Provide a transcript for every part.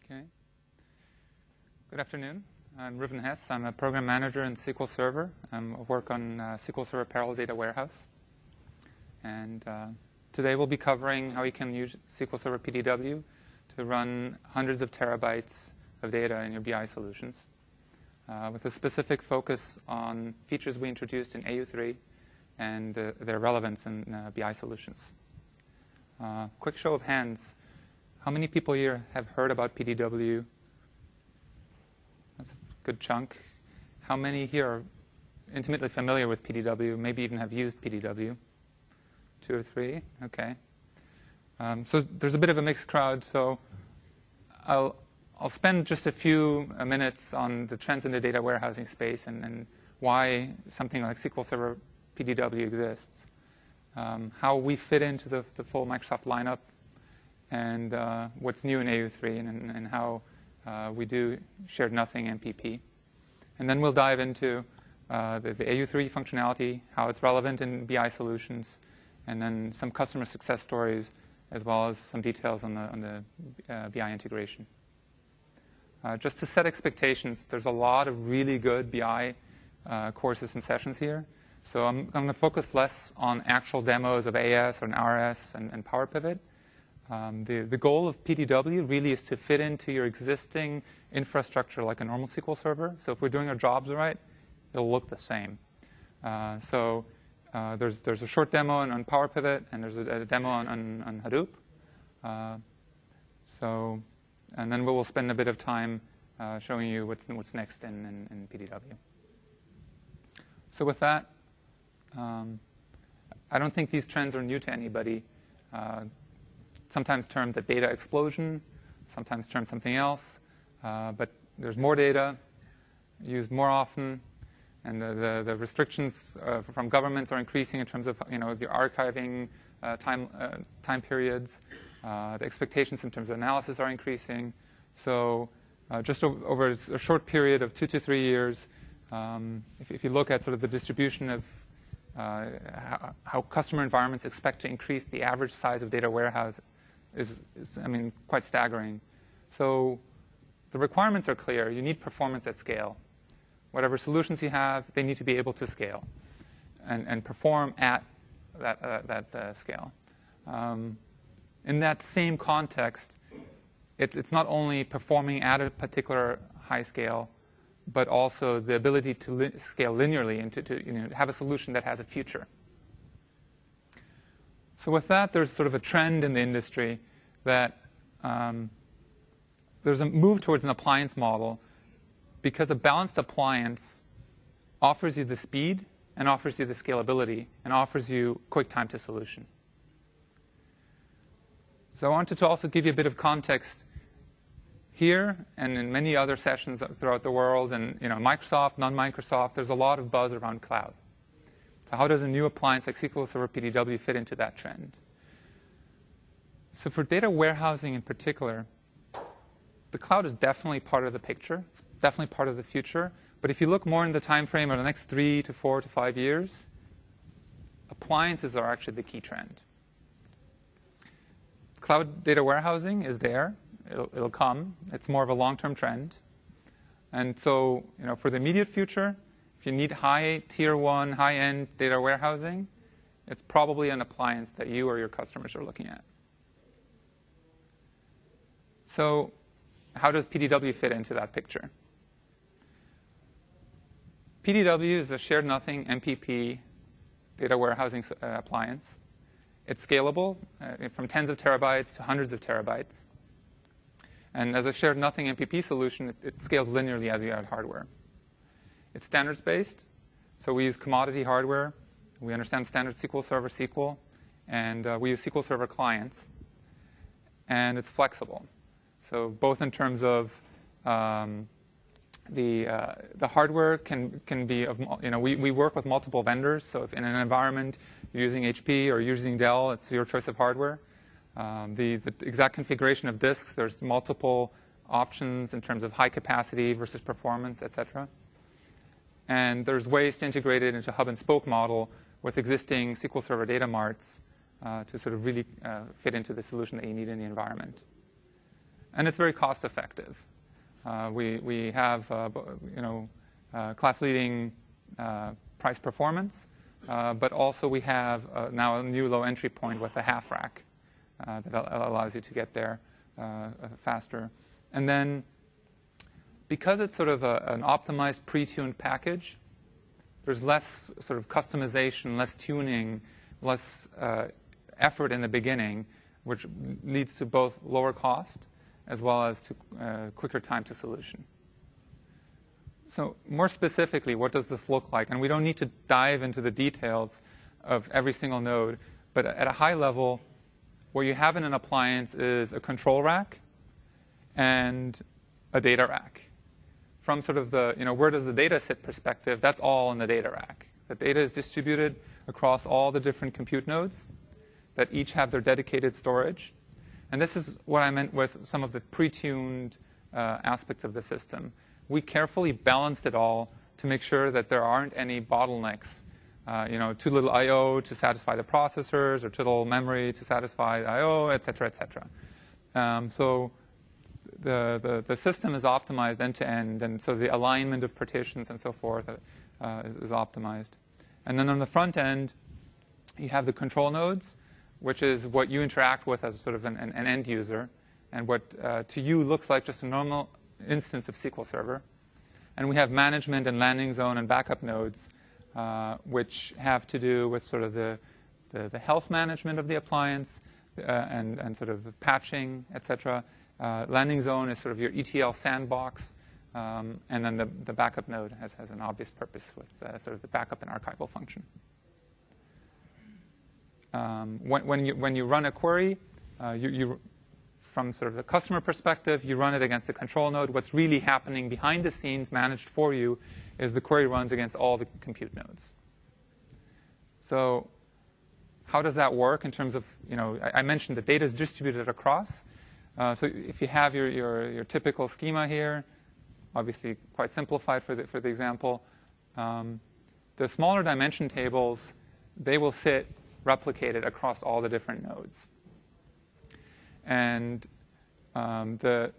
Okay. Good afternoon. I'm Ruven Hess. I'm a program manager in SQL Server. I work on SQL Server Parallel Data Warehouse. And today we'll be covering how you can use SQL Server PDW to run hundreds of terabytes of data in your BI solutions, with a specific focus on features we introduced in AU3 and their relevance in BI solutions. Quick show of hands. How many people here have heard about PDW? That's a good chunk. How many here are intimately familiar with PDW, maybe even have used PDW? 2 or 3? Okay. So there's a bit of a mixed crowd. So I'll spend just a few minutes on the trends in the data warehousing space and why something like SQL Server PDW exists, how we fit into the full Microsoft lineup, and what's new in AU3 and how we do shared nothing MPP. And then we'll dive into the AU3 functionality, how it's relevant in BI solutions, and then some customer success stories, as well as some details on the BI integration. Just to set expectations, there's a lot of really good BI courses and sessions here. So I'm going to focus less on actual demos of AS and RS and Power Pivot. The goal of PDW really is to fit into your existing infrastructure like a normal SQL Server. So if we're doing our jobs right, it'll look the same. There's a short demo on Power Pivot, and there's a demo on Hadoop. And then we'll spend a bit of time showing you what's next in PDW. So with that, I don't think these trends are new to anybody. Sometimes termed the data explosion, sometimes termed something else. But there's more data, used more often, and the restrictions from governments are increasing in terms of the archiving time periods. The expectations in terms of analysis are increasing. So just over a short period of 2 to 3 years, if you look at sort of the distribution of how customer environments expect to increase the average size of data warehouse is quite staggering. So the requirements are clear. You need performance at scale. Whatever solutions you have, they need to be able to scale and perform at that scale. In that same context, it's not only performing at a particular high scale, but also the ability to scale linearly and to have a solution that has a future. So with that, there's sort of a trend in the industry that there's a move towards an appliance model because a balanced appliance offers you the speed and offers you the scalability and offers you quick time to solution. So I wanted to also give you a bit of context here and in many other sessions throughout the world, and Microsoft, non-Microsoft, there's a lot of buzz around cloud. So how does a new appliance like SQL Server PDW fit into that trend? So for data warehousing in particular, the cloud is definitely part of the picture. It's definitely part of the future. But if you look more in the time frame of the next 3 to 4 to 5 years, appliances are actually the key trend. Cloud data warehousing is there. It'll come. It's more of a long-term trend. And so, for the immediate future, if you need high tier 1, high-end data warehousing, it's probably an appliance that you or your customers are looking at. So how does PDW fit into that picture? PDW is a shared nothing MPP data warehousing appliance. It's scalable from tens of terabytes to hundreds of terabytes. And as a shared nothing MPP solution, it scales linearly as you add hardware. It's standards-based, so we use commodity hardware. We understand standard SQL Server SQL, and we use SQL Server clients. And it's flexible. So both in terms of the hardware can be of, we work with multiple vendors. So if in an environment you're using HP or using Dell, it's your choice of hardware. The exact configuration of disks, there's multiple options in terms of high capacity versus performance, et cetera. And there's ways to integrate it into a hub and spoke model with existing SQL Server data marts to sort of really fit into the solution that you need in the environment. And it's very cost effective. We have class-leading price performance, but also we have now a new low entry point with a half rack that allows you to get there faster. And then because it's sort of an optimized, pre-tuned package, there's less sort of customization, less tuning, less effort in the beginning, which leads to both lower cost as well as to quicker time to solution. So more specifically, what does this look like? And we don't need to dive into the details of every single node, but at a high level, what you have in an appliance is a control rack and a data rack. From sort of the, where does the data sit perspective, that's all in the data rack. The data is distributed across all the different compute nodes that each have their dedicated storage. And this is what I meant with some of the pre-tuned aspects of the system. We carefully balanced it all to make sure that there aren't any bottlenecks. Too little I/O to satisfy the processors, or too little memory to satisfy the I/O, et cetera, et cetera. So the system is optimized end to end, and so the alignment of partitions and so forth is optimized. And then on the front end, you have the control nodes, which is what you interact with as sort of an end user, and what to you looks like just a normal instance of SQL Server. And we have management and landing zone and backup nodes, which have to do with sort of the health management of the appliance and sort of the patching, et cetera. Landing zone is sort of your ETL sandbox, and then the backup node has an obvious purpose with sort of the backup and archival function. When you run a query, you from sort of the customer perspective, you run it against the control node. What's really happening behind the scenes, managed for you, is the query runs against all the compute nodes. So how does that work in terms of, I mentioned the data is distributed across. So if you have your typical schema here, obviously quite simplified for the example, the smaller dimension tables, they will sit replicated across all the different nodes. And the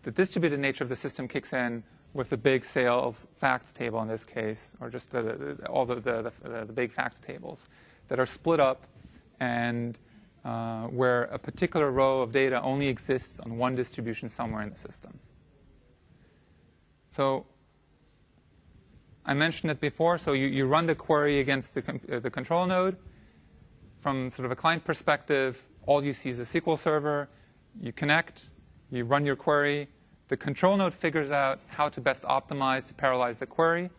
distributed nature of the system kicks in with the big sales facts table in this case, or just all the big facts tables that are split up, and where a particular row of data only exists on one distribution somewhere in the system. So I mentioned it before. So you run the query against the control node. From sort of a client perspective, all you see is a SQL server. You connect. You run your query. The control node figures out how to best optimize to parallelize the query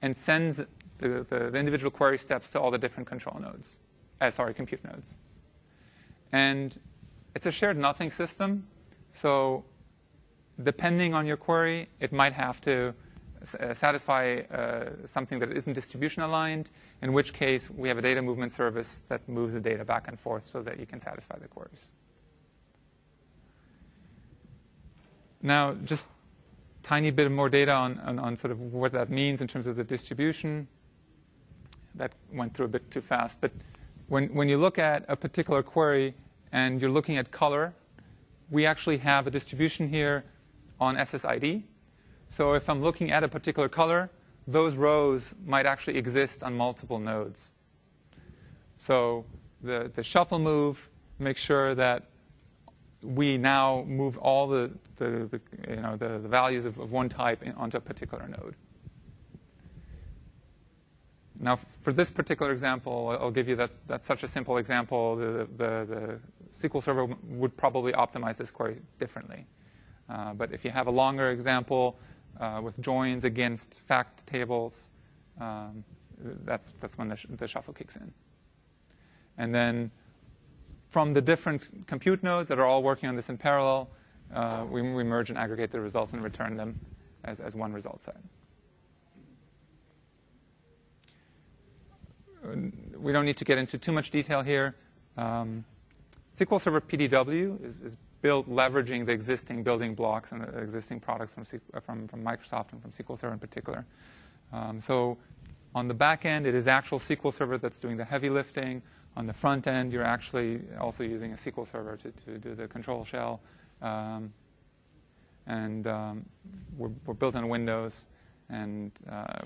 and sends the individual query steps to all the different control nodes. Compute nodes. And it's a shared nothing system. So depending on your query, it might have to satisfy something that isn't distribution aligned, in which case we have a data movement service that moves the data back and forth so that you can satisfy the queries. Now, just tiny bit more data on sort of what that means in terms of the distribution. That went through a bit too fast. But when you look at a particular query and you're looking at color, we actually have a distribution here on SSID. So if I'm looking at a particular color, those rows might actually exist on multiple nodes. So the shuffle move makes sure that we now move all the values of one type onto a particular node. Now, for this particular example, I'll give you that's such a simple example. The SQL Server would probably optimize this query differently. But if you have a longer example with joins against fact tables, that's when the shuffle kicks in. And then from the different compute nodes that are all working on this in parallel, we merge and aggregate the results and return them as one result set. We don't need to get into too much detail here. SQL Server PDW is built leveraging the existing building blocks and the existing products from Microsoft and from SQL Server in particular. So on the back end, it is actual SQL Server that's doing the heavy lifting. On the front end, you're actually also using a SQL Server to do the control shell we're built on Windows, and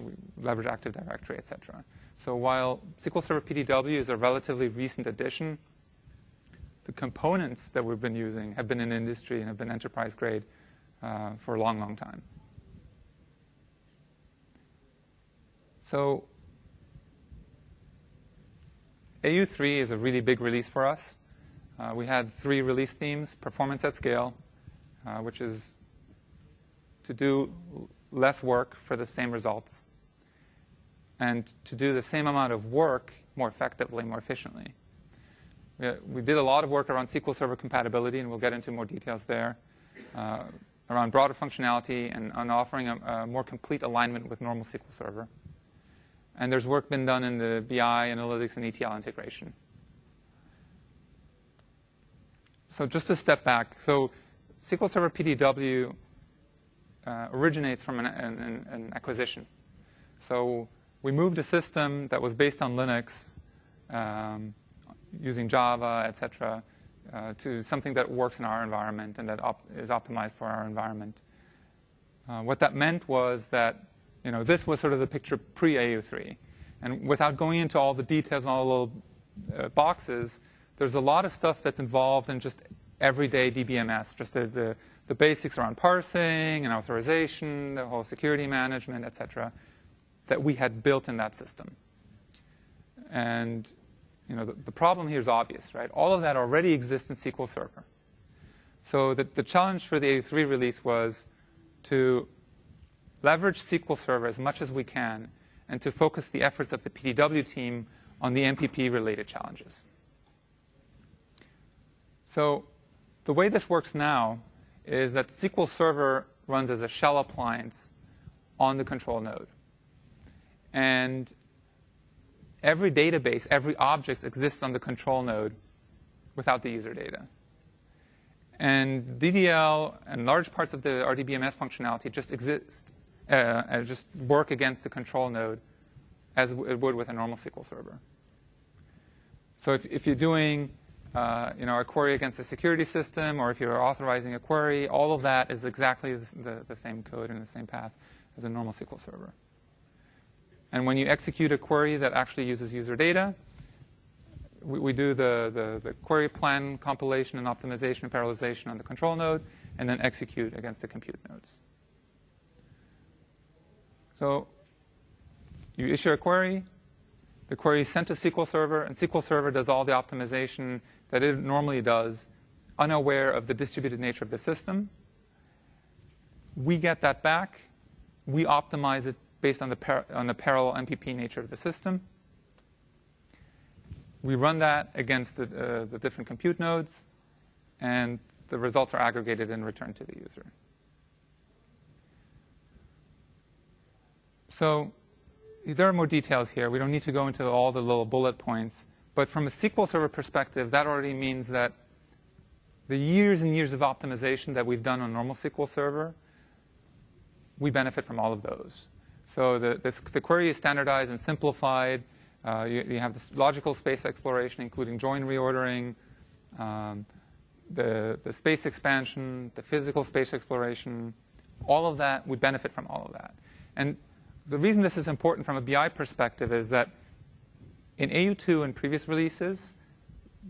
we leverage Active Directory, etc. So while SQL Server PDW is a relatively recent addition, the components that we've been using have been in industry and have been enterprise grade for a long, long time. So AU3 is a really big release for us. We had 3 release themes: performance at scale, which is to do less work for the same results, and to do the same amount of work more effectively, more efficiently. We did a lot of work around SQL Server compatibility, and we'll get into more details there, around broader functionality and on offering a more complete alignment with normal SQL Server. And there's work been done in the BI, analytics, and ETL integration. So just to step back, so SQL Server PDW originates from an acquisition. So we moved a system that was based on Linux, using Java, etc., to something that works in our environment and that is optimized for our environment. What that meant was that this was sort of the picture pre-AU3. And without going into all the details and all the little boxes, there's a lot of stuff that's involved in just everyday DBMS, just the basics around parsing and authorization, the whole security management, etc., that we had built in that system. And the problem here is obvious, right? All of that already exists in SQL Server. So the challenge for the AU3 release was to leverage SQL Server as much as we can and to focus the efforts of the PDW team on the MPP-related challenges. So the way this works now is that SQL Server runs as a shell appliance on the control node. And every database, every object exists on the control node without the user data. And DDL and large parts of the RDBMS functionality just exist, just work against the control node as it would with a normal SQL Server. So if you're doing a query against a security system, or if you're authorizing a query, all of that is exactly the same code and the same path as a normal SQL Server. And when you execute a query that actually uses user data, we do the query plan compilation and optimization and parallelization on the control node, and then execute against the compute nodes. So you issue a query. The query is sent to SQL Server, and SQL Server does all the optimization that it normally does, unaware of the distributed nature of the system. We get that back. We optimize it based on the parallel MPP nature of the system. We run that against the different compute nodes, and the results are aggregated and returned to the user. So there are more details here. We don't need to go into all the little bullet points. But from a SQL Server perspective, that already means that the years and years of optimization that we've done on normal SQL Server, we benefit from all of those. So the query is standardized and simplified. You have this logical space exploration, including join reordering, the space expansion, the physical space exploration. All of that, we benefit from all of that. And the reason this is important from a BI perspective is that in AU2 and previous releases,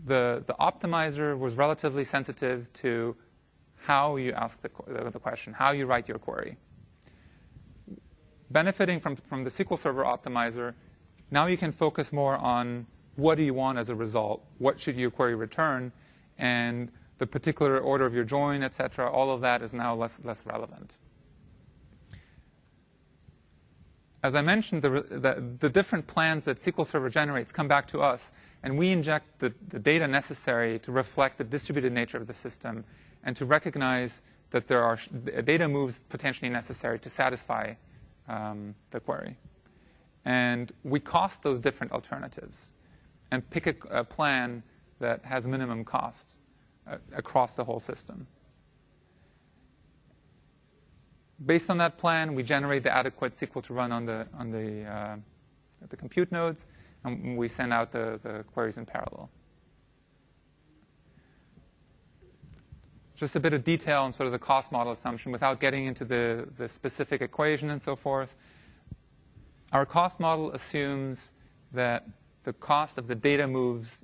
the optimizer was relatively sensitive to how you ask the question, how you write your query. Benefiting from the SQL Server optimizer, now you can focus more on what do you want as a result, what should your query return, and the particular order of your join, et cetera. All of that is now less relevant. As I mentioned, the different plans that SQL Server generates come back to us, and we inject the data necessary to reflect the distributed nature of the system and to recognize that there are data moves potentially necessary to satisfy the query. And we cost those different alternatives and pick a plan that has minimum cost across the whole system. Based on that plan, we generate the adequate SQL to run on the compute nodes, and we send out the queries in parallel. just a bit of detail on sort of the cost model assumption without getting into the specific equation and so forth. Our cost model assumes that the cost of the data moves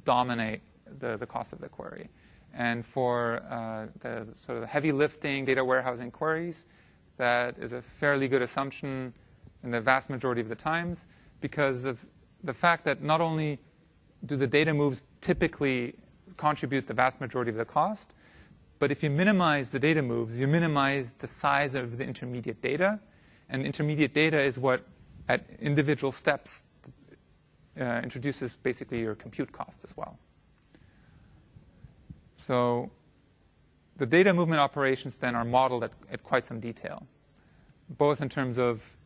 dominate the cost of the query. And for the sort of heavy lifting data warehousing queries, that is a fairly good assumption in the vast majority of the times, because of the fact that not only do the data moves typically contribute the vast majority of the cost, but if you minimize the data moves, you minimize the size of the intermediate data. And intermediate data is what, at individual steps, introduces basically your compute cost as well. So the data movement operations then are modeled at quite some detail, both in terms of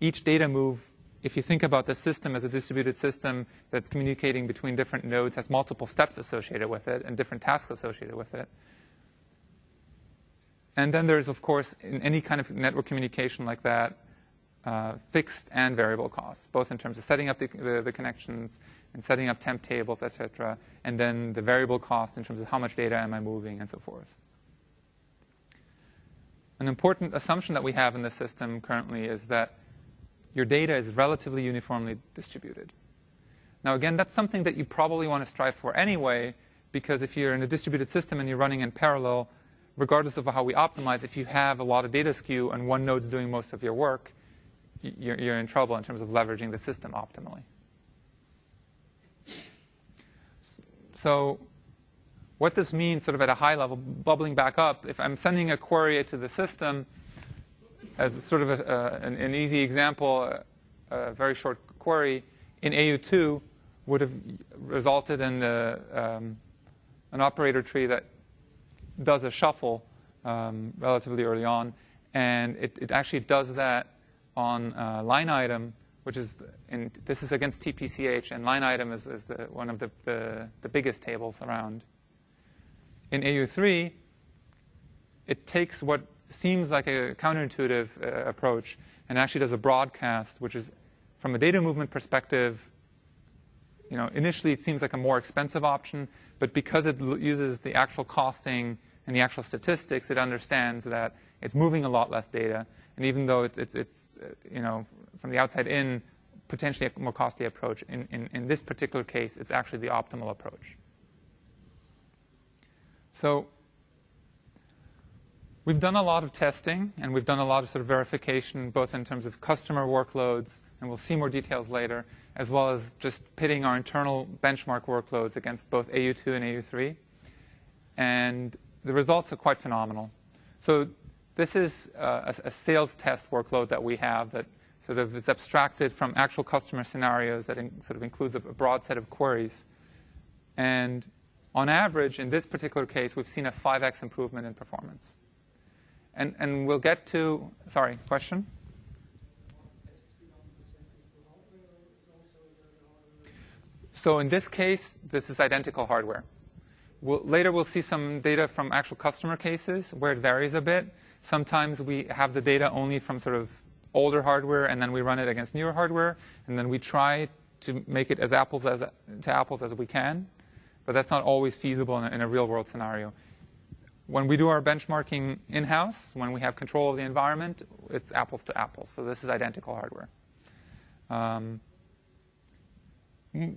each data move. If you think about the system as a distributed system that's communicating between different nodes, has multiple steps associated with it and different tasks associated with it. And then there's, of course, in any kind of network communication like that, fixed and variable costs, both in terms of setting up the connections and setting up temp tables, et cetera, and then the variable cost in terms of how much data am I moving and so forth. An important assumption that we have in the system currently is that your data is relatively uniformly distributed. Now, again, that's something that you probably want to strive for anyway, because if you're in a distributed system and you're running in parallel, regardless of how we optimize, if you have a lot of data skew and one node's doing most of your work, you're in trouble in terms of leveraging the system optimally. So what this means sort of at a high level, bubbling back up, if I'm sending a query to the system, as sort of an easy example, a very short query in AU2 would have resulted in an operator tree that does a shuffle relatively early on. And it actually does that on line item, which is, this is against TPCH, and line item is one of the biggest tables around. In AU3, it takes what seems like a counterintuitive approach and actually does a broadcast, which is, from a data movement perspective, initially it seems like a more expensive option, but because it uses the actual costing and the actual statistics, it understands that it's moving a lot less data. And even though it's from the outside in, potentially a more costly approach, in this particular case, it's actually the optimal approach. So we've done a lot of testing, and we've done a lot of sort of verification, both in terms of customer workloads, and we'll see more details later, as well as just pitting our internal benchmark workloads against both AU2 and AU3. And the results are quite phenomenal. So this is a sales test workload that we have that sort of is abstracted from actual customer scenarios that sort of includes a broad set of queries. And on average, in this particular case, we've seen a 5x improvement in performance. And we'll get to, sorry, question? So in this case, this is identical hardware. Later, we'll see some data from actual customer cases where it varies a bit. Sometimes we have the data only from sort of older hardware, and then we run it against newer hardware, and then we try to make it as apples to apples as we can. But that's not always feasible in a real-world scenario. When we do our benchmarking in-house, when we have control of the environment, it's apples to apples. So this is identical hardware.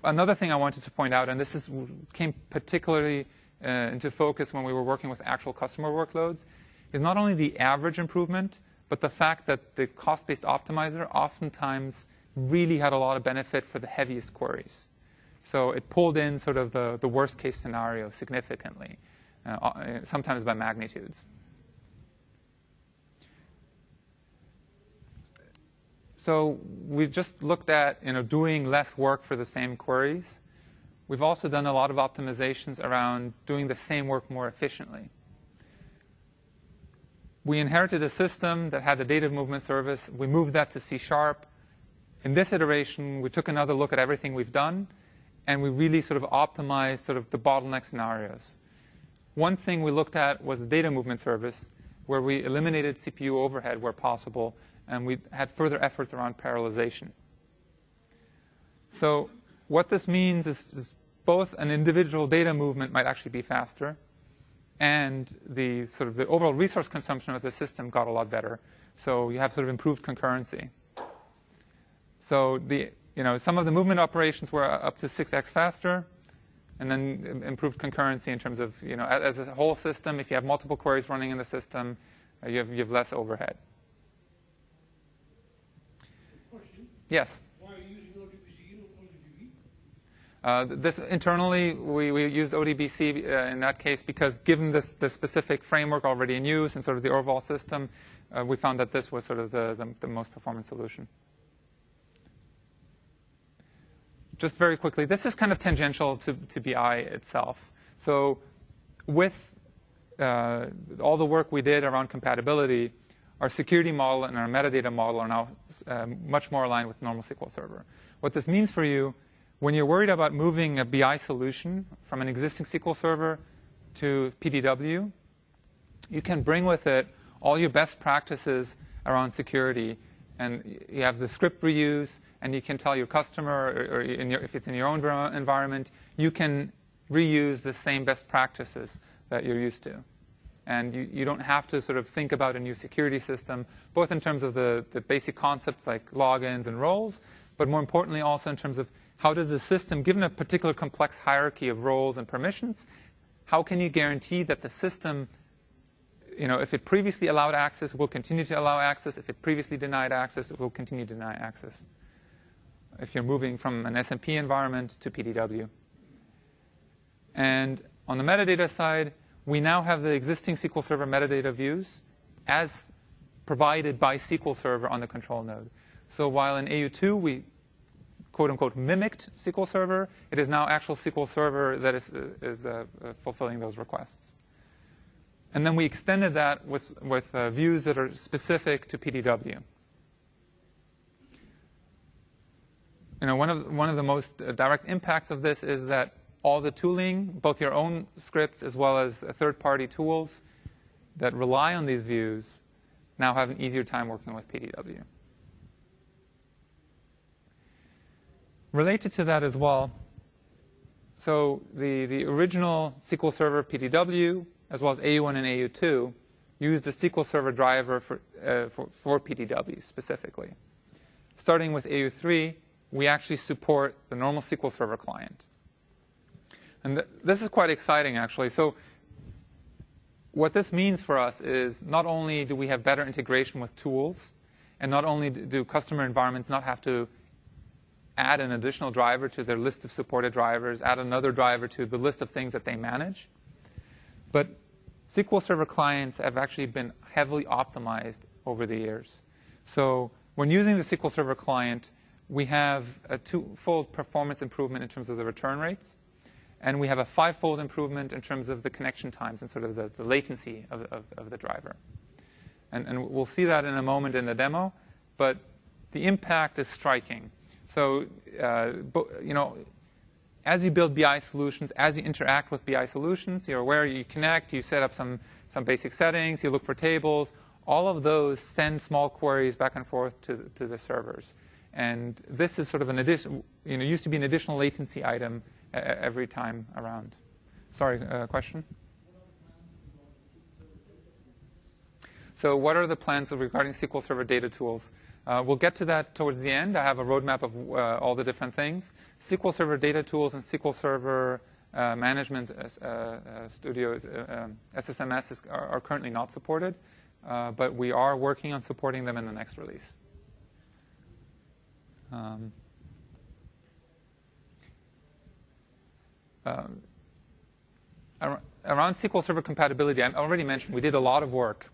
Another thing I wanted to point out, and this came particularly into focus when we were working with actual customer workloads, is not only the average improvement, but the fact that the cost-based optimizer oftentimes really had a lot of benefit for the heaviest queries. So it pulled in sort of the worst-case scenario significantly, sometimes by magnitudes. So we've just looked at doing less work for the same queries. We've also done a lot of optimizations around doing the same work more efficiently. We inherited a system that had a data movement service. We moved that to C#. In this iteration, we took another look at everything we've done, and we really sort of optimized sort of the bottleneck scenarios. One thing we looked at was the data movement service, where we eliminated CPU overhead where possible, and we had further efforts around parallelization. So what this means is both an individual data movement might actually be faster, and the sort of the overall resource consumption of the system got a lot better. So you have sort of improved concurrency. So some of the movement operations were up to 6x faster, and then improved concurrency in terms of, as a whole system, if you have multiple queries running in the system, you have less overhead. Question? Yes? Why are you using ODBC and ODB? This internally, we used ODBC in that case because given the specific framework already in use and sort of the overall system, we found that this was sort of the most performant solution. Just very quickly, this is kind of tangential to BI itself. So with all the work we did around compatibility, our security model and our metadata model are now much more aligned with normal SQL Server. What this means for you, when you're worried about moving a BI solution from an existing SQL Server to PDW, you can bring with it all your best practices around security. And you have the script reuse, and you can tell your customer, or if it's in your own environment, you can reuse the same best practices that you're used to. And you don't have to sort of think about a new security system, both in terms of the basic concepts like logins and roles, but more importantly also in terms of how does the system, given a particular complex hierarchy of roles and permissions, how can you guarantee that the system, if it previously allowed access, it will continue to allow access. If it previously denied access, it will continue to deny access. If you're moving from an SMP environment to PDW. And on the metadata side, we now have the existing SQL Server metadata views as provided by SQL Server on the control node. So while in AU2 we quote-unquote mimicked SQL Server, it is now actual SQL Server that is fulfilling those requests. And then we extended that with views that are specific to PDW. One of the most direct impacts of this is that all the tooling, both your own scripts as well as third-party tools that rely on these views, now have an easier time working with PDW. Related to that as well, so the original SQL Server PDW, as well as AU1 and AU2, used a SQL Server driver for PDW specifically. Starting with AU3, we actually support the normal SQL Server client. And this is quite exciting, actually. So what this means for us is not only do we have better integration with tools, and not only do customer environments not have to add an additional driver to their list of supported drivers, add another driver to the list of things that they manage, but SQL Server clients have actually been heavily optimized over the years. So when using the SQL Server client, we have a twofold performance improvement in terms of the return rates, and we have a fivefold improvement in terms of the connection times and sort of the latency of the driver. And we'll see that in a moment in the demo, but the impact is striking. So, as you build BI solutions, as you interact with BI solutions, you're aware you connect, you set up some basic settings, you look for tables. All of those send small queries back and forth to the servers. And this is sort of an addition, used to be an additional latency item every time around. Sorry, question? So what are the plans regarding SQL Server data tools? We'll get to that towards the end. I have a roadmap of all the different things. SQL Server data tools and SQL Server management studios, SSMS, are currently not supported, but we are working on supporting them in the next release. Around SQL Server compatibility, I already mentioned we did a lot of work.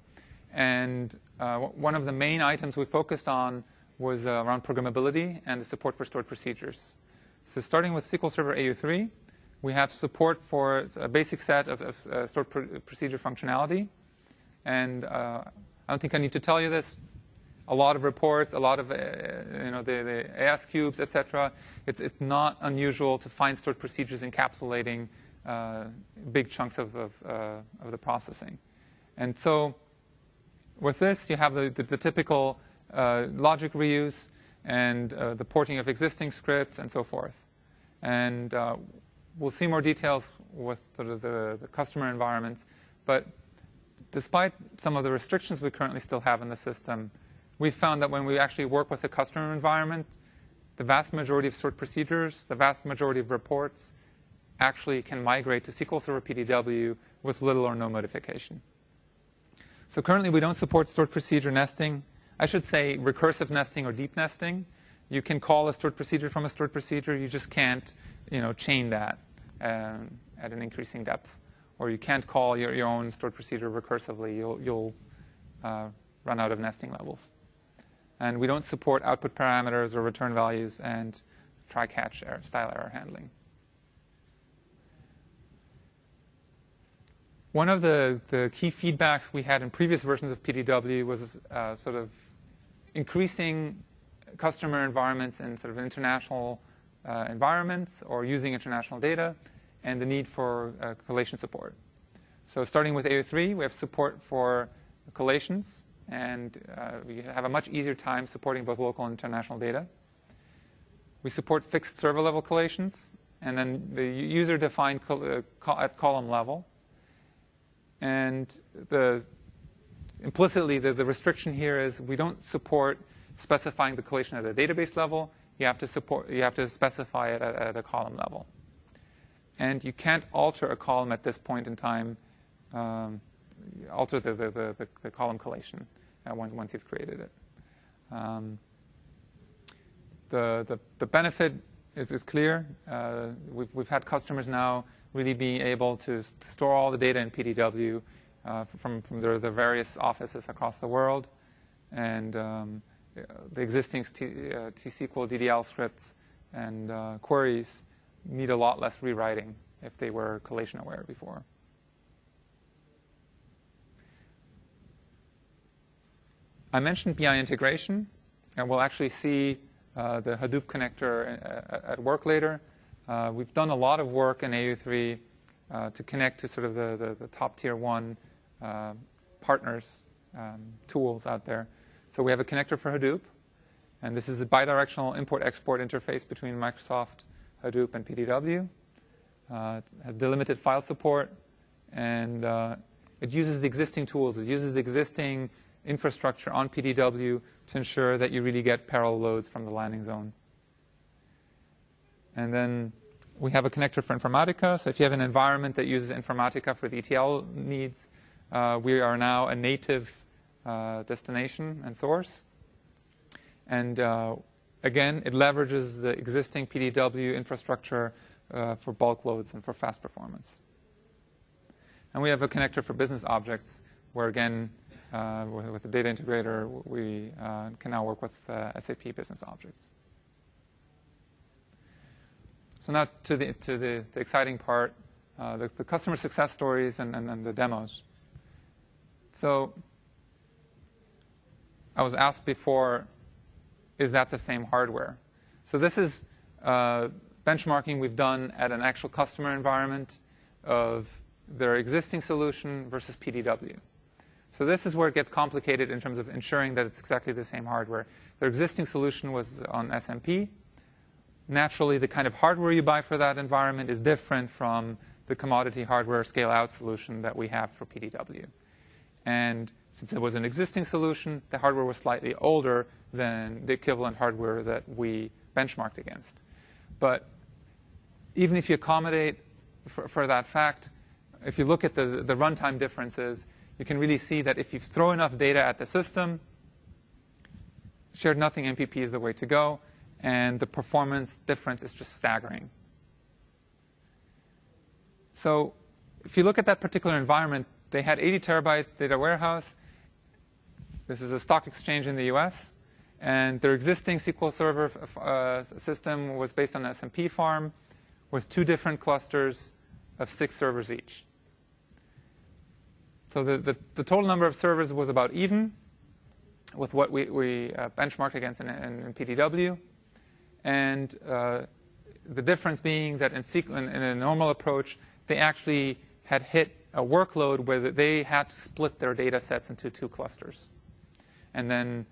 And one of the main items we focused on was around programmability and the support for stored procedures. So starting with SQL Server AU3, we have support for a basic set of stored procedure functionality. And I don't think I need to tell you this. A lot of reports, a lot of the AS cubes, etc. It's not unusual to find stored procedures encapsulating big chunks of the processing. And so with this, you have the typical logic reuse and the porting of existing scripts and so forth. And we'll see more details with sort of the customer environments. But despite some of the restrictions we currently still have in the system, we found that when we actually work with the customer environment, the vast majority of stored procedures, the vast majority of reports actually can migrate to SQL Server PDW with little or no modification. So currently we don't support stored procedure nesting. I should say recursive nesting or deep nesting. You can call a stored procedure from a stored procedure. You just can't chain that at an increasing depth. Or you can't call your own stored procedure recursively. You'll run out of nesting levels. And we don't support output parameters or return values and try-catch style error handling. One of the key feedbacks we had in previous versions of PDW was sort of increasing customer environments in sort of international environments or using international data, and the need for collation support. So starting with AU3, we have support for collations, and we have a much easier time supporting both local and international data. We support fixed server-level collations, and then the user-defined at column level. And implicitly, the restriction here is we don't support specifying the collation at a database level. You have to specify it at a column level. And you can't alter a column at this point in time, alter the column collation once you've created it. The benefit is clear. We've had customers now really being able to store all the data in PDW from the various offices across the world. And the existing T-SQL DDL scripts and queries need a lot less rewriting if they were collation aware before. I mentioned BI integration, and we'll actually see the Hadoop connector at work later. We've done a lot of work in AU3 to connect to sort of the top tier 1 partners, tools out there. So we have a connector for Hadoop, and this is a bidirectional import-export interface between Microsoft Hadoop and PDW. It has delimited file support, and it uses the existing tools. It uses the existing infrastructure on PDW to ensure that you really get parallel loads from the landing zone. And then we have a connector for Informatica. So if you have an environment that uses Informatica for the ETL needs, we are now a native destination and source. And again, it leverages the existing PDW infrastructure for bulk loads and for fast performance. And we have a connector for business objects, where again, with the data integrator, we can now work with SAP business objects. So now to the exciting part, the customer success stories and the demos. So I was asked before, is that the same hardware? So this is benchmarking we've done at an actual customer environment of their existing solution versus PDW. So this is where it gets complicated in terms of ensuring that it's exactly the same hardware. Their existing solution was on SMP. Naturally, the kind of hardware you buy for that environment is different from the commodity hardware scale-out solution that we have for PDW. And since it was an existing solution, the hardware was slightly older than the equivalent hardware that we benchmarked against. But even if you accommodate for that fact, if you look at the runtime differences, you can really see that if you throw enough data at the system, shared nothing MPP is the way to go, and the performance difference is just staggering. So if you look at that particular environment, they had 80 terabytes data warehouse. This is a stock exchange in the US. And their existing SQL Server system was based on an SMP farm with 2 different clusters of 6 servers each. So the total number of servers was about even with what we benchmarked against in PDW. And the difference being that in a normal approach, they actually had hit a workload where they had to split their data sets into 2 clusters. And then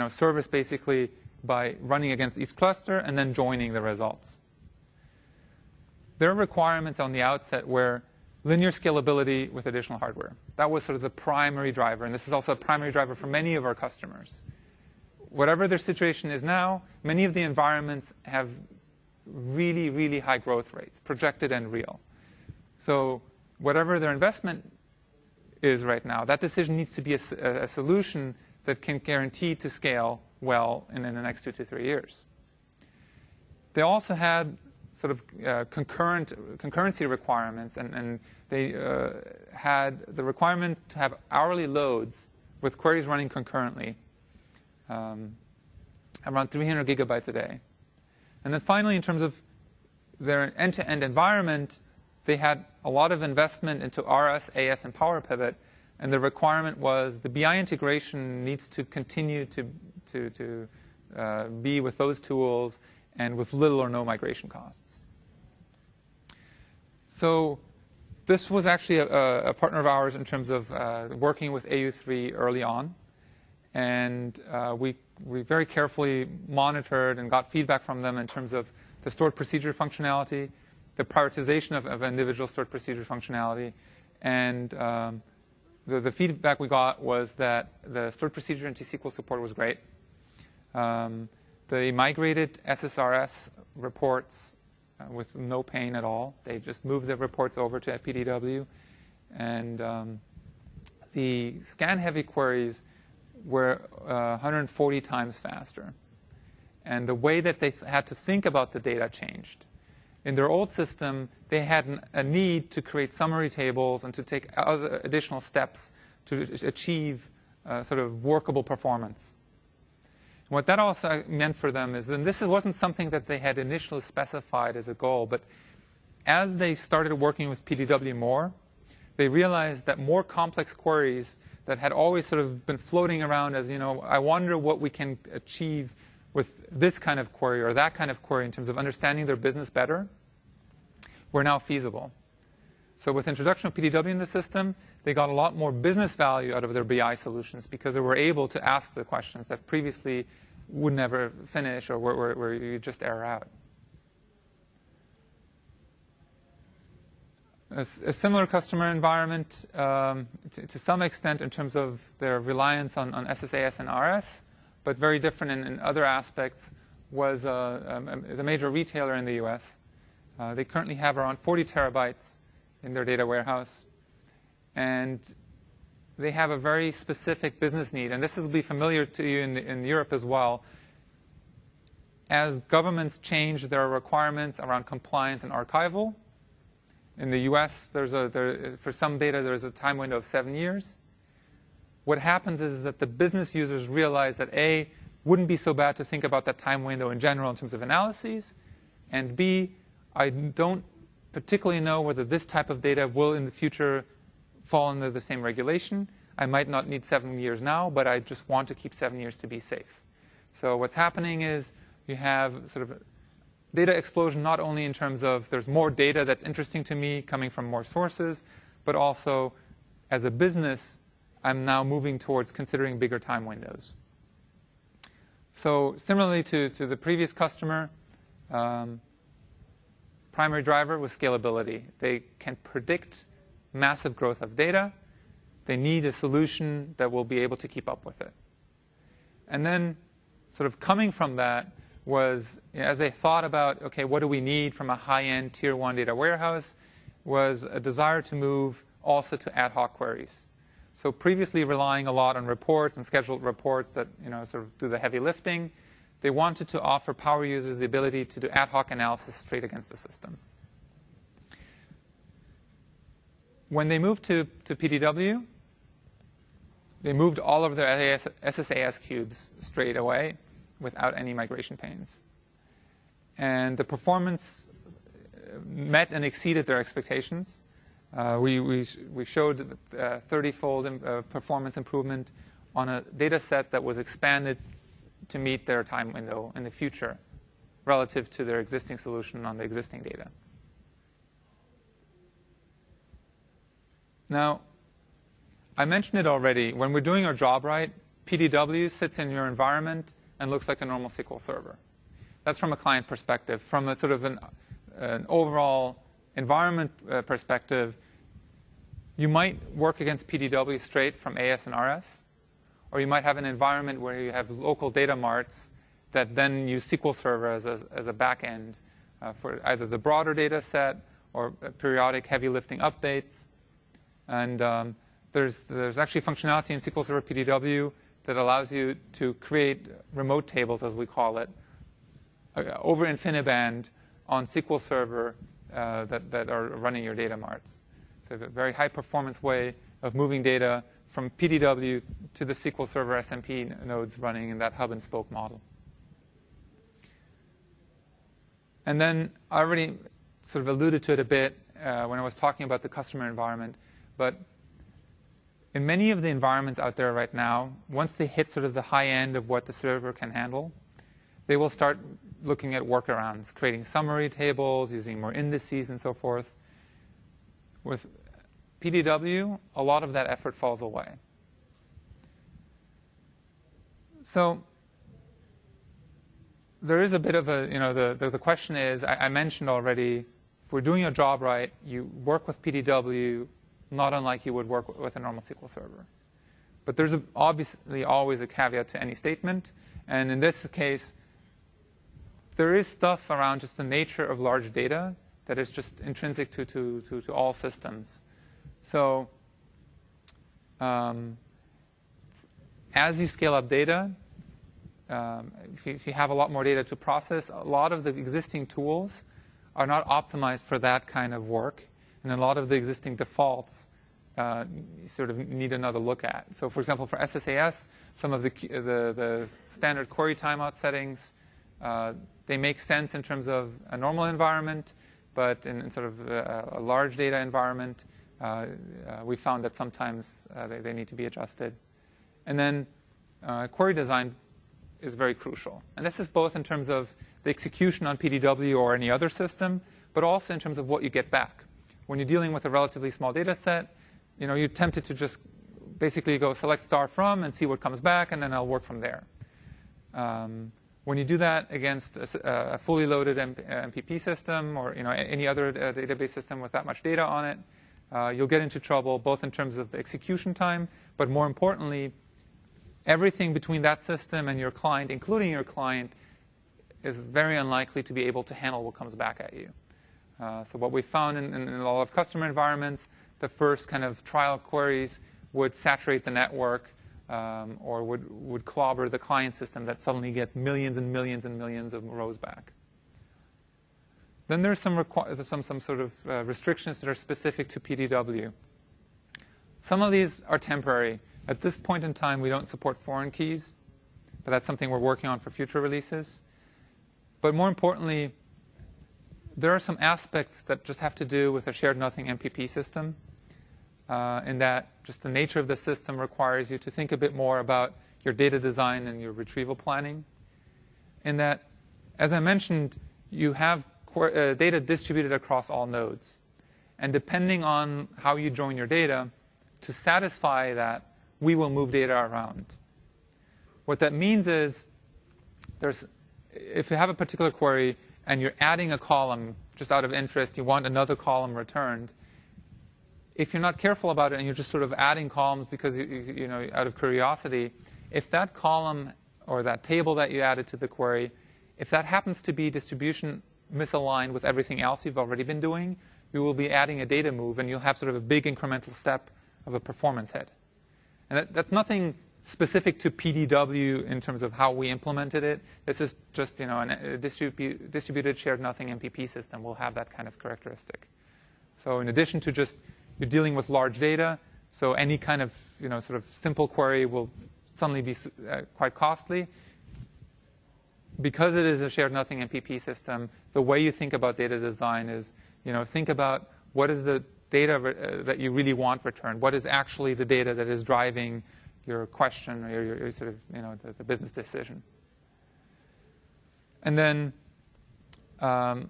service basically by running against each cluster and then joining the results. There are requirements on the outset where linear scalability with additional hardware. That was sort of the primary driver, and this is also a primary driver for many of our customers. Whatever their situation is now, many of the environments have really, really high growth rates, projected and real. So whatever their investment is right now, that decision needs to be a solution that can guarantee to scale well in the next 2 to 3 years. They also had sort of concurrency requirements, and they had the requirement to have hourly loads with queries running concurrently, around 300 gigabytes a day. And then finally, in terms of their end-to-end environment, they had a lot of investment into RS, AS, and Power Pivot, and the requirement was the BI integration needs to continue to be with those tools and with little or no migration costs. So this was actually a partner of ours in terms of working with AU3 early on. And we very carefully monitored and got feedback from them in terms of the stored procedure functionality, the prioritization of individual stored procedure functionality. And the feedback we got was that the stored procedure and T-SQL support was great. They migrated SSRS reports with no pain at all. They just moved the reports over to PDW. And the scan-heavy queries were 140 times faster. And the way that they had to think about the data changed. In their old system, they had a need to create summary tables and to take other additional steps to achieve sort of workable performance. What that also meant for them is, and this wasn't something that they had initially specified as a goal, but as they started working with PDW more, they realized that more complex queries that had always sort of been floating around as, I wonder what we can achieve with this kind of query or that kind of query in terms of understanding their business better, were now feasible. So with introduction of PDW in the system, they got a lot more business value out of their BI solutions because they were able to ask the questions that previously would never finish or where you just error out. A similar customer environment to some extent in terms of their reliance on SSAS and RS, but very different in other aspects, is a major retailer in the US. They currently have around 40 terabytes in their data warehouse. And they have a very specific business need. And this will be familiar to you in Europe as well. As governments change their requirements around compliance and archival, in the US, for some data, there's a time window of 7 years. What happens is that the business users realize that A, wouldn't be so bad to think about that time window in general in terms of analyses, and B, I don't particularly know whether this type of data will in the future fall under the same regulation. I might not need 7 years now, but I just want to keep 7 years to be safe. So what's happening is you have sort of data explosion not only in terms of there's more data that's interesting to me coming from more sources, but also as a business, I'm now moving towards considering bigger time windows. So similarly to the previous customer, primary driver was scalability. They can predict massive growth of data. They need a solution that will be able to keep up with it. And then sort of coming from that was, as they thought about, OK, what do we need from a high-end Tier 1 data warehouse, was a desire to move also to ad hoc queries. So previously relying a lot on reports and scheduled reports that sort of do the heavy lifting, they wanted to offer power users the ability to do ad hoc analysis straight against the system. When they moved to PDW, they moved all of their SSAS cubes straight away without any migration pains. And the performance met and exceeded their expectations. We showed 30-fold performance improvement on a data set that was expanded to meet their time window in the future relative to their existing solution on the existing data. Now, I mentioned it already. When we're doing our job right, PDW sits in your environment and looks like a normal SQL server. That's from a client perspective. From a sort of an overall environment perspective, You might work against PDW straight from AS and RS, or you might have an environment where you have local data marts that then use SQL Server as a backend for either the broader data set or periodic heavy lifting updates. And there's actually functionality in SQL Server PDW that allows you to create remote tables, as we call it, over InfiniBand on SQL Server that are running your data marts. So a very high-performance way of moving data from PDW to the SQL Server SMP nodes running in that hub-and-spoke model. And then I already sort of alluded to it a bit when I was talking about the customer environment. But in many of the environments out there right now, once they hit sort of the high end of what the server can handle, they will start looking at workarounds, creating summary tables, using more indices, and so forth. With PDW, a lot of that effort falls away. So there is a bit of a, the question is, I mentioned already, if we're doing your job right, you work with PDW not unlike you would work with a normal SQL Server. But there's obviously always a caveat to any statement. And in this case, there is stuff around just the nature of large data that is just intrinsic to all systems. So as you scale up data, if you have a lot more data to process, a lot of the existing tools are not optimized for that kind of work. And a lot of the existing defaults you sort of need another look at. So for example, for SSAS, some of the standard query timeout settings, they make sense in terms of a normal environment, but in sort of a large data environment, we found that sometimes they need to be adjusted. And then query design is very crucial. And this is both in terms of the execution on PDW or any other system, but also in terms of what you get back. When you're dealing with a relatively small data set, you're tempted to just basically go select star from and see what comes back, and then I'll work from there. When you do that against a fully loaded MPP system or any other database system with that much data on it, you'll get into trouble both in terms of the execution time, but more importantly, everything between that system and your client, including your client, is very unlikely to be able to handle what comes back at you. So what we found in a lot of customer environments, the first kind of trial queries would saturate the network or would clobber the client system that suddenly gets millions and millions and millions of rows back. Then there's some sort of restrictions that are specific to PDW. Some of these are temporary. At this point in time, we don't support foreign keys, but that's something we're working on for future releases. But more importantly, there are some aspects that just have to do with a shared nothing MPP system, in that just the nature of the system requires you to think a bit more about your data design and your retrieval planning. In that, as I mentioned, you have data distributed across all nodes. And depending on how you join your data, to satisfy that, we will move data around. What that means is, if you have a particular query and you're adding a column just out of interest, you want another column returned, if you're not careful about it and you're just sort of adding columns because out of curiosity, if that column or that table that you added to the query, if that happens to be distribution misaligned with everything else you've already been doing, you will be adding a data move, and you'll have sort of a big incremental step of a performance hit. And that's nothing specific to PDW in terms of how we implemented it. This is just a distributed shared nothing MPP system will have that kind of characteristic. So in addition to just you're dealing with large data, so any kind of sort of simple query will suddenly be quite costly. Because it is a shared nothing MPP system, the way you think about data design is think about what is the data that you really want returned. What is actually the data that is driving your question or your sort of the business decision? And then SQL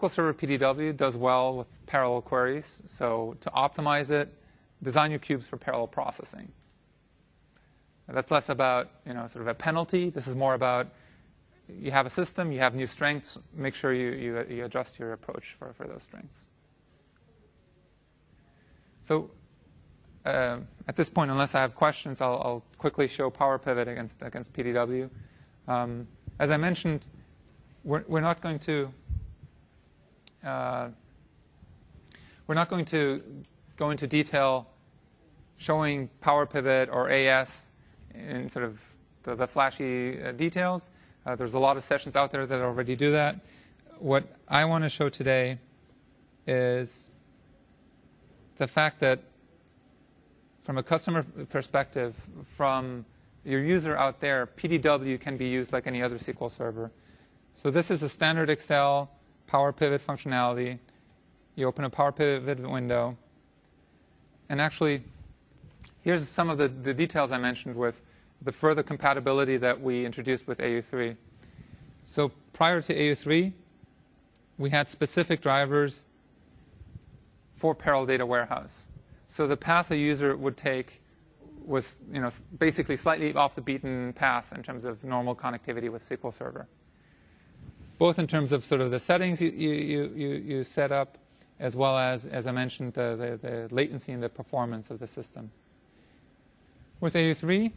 Server PDW does well with parallel queries. So to optimize it, design your cubes for parallel processing. That's less about sort of a penalty. This is more about you have a system, you have new strengths. Make sure you adjust your approach for those strengths. So at this point, unless I have questions, I'll quickly show Power Pivot against PDW. As I mentioned, we're not going to go into detail showing Power Pivot or AS in sort of the flashy details. There's a lot of sessions out there that already do that. What I want to show today is the fact that from a customer perspective, from your user out there, PDW can be used like any other SQL server. So this is a standard Excel Power Pivot functionality. You open a Power Pivot window. And actually, here's some of the details I mentioned with the further compatibility that we introduced with AU3. So prior to AU3, we had specific drivers for parallel data warehouse. So the path a user would take was basically slightly off the beaten path in terms of normal connectivity with SQL Server, both in terms of sort of the settings you set up, as well as I mentioned, the latency and the performance of the system. With AU3,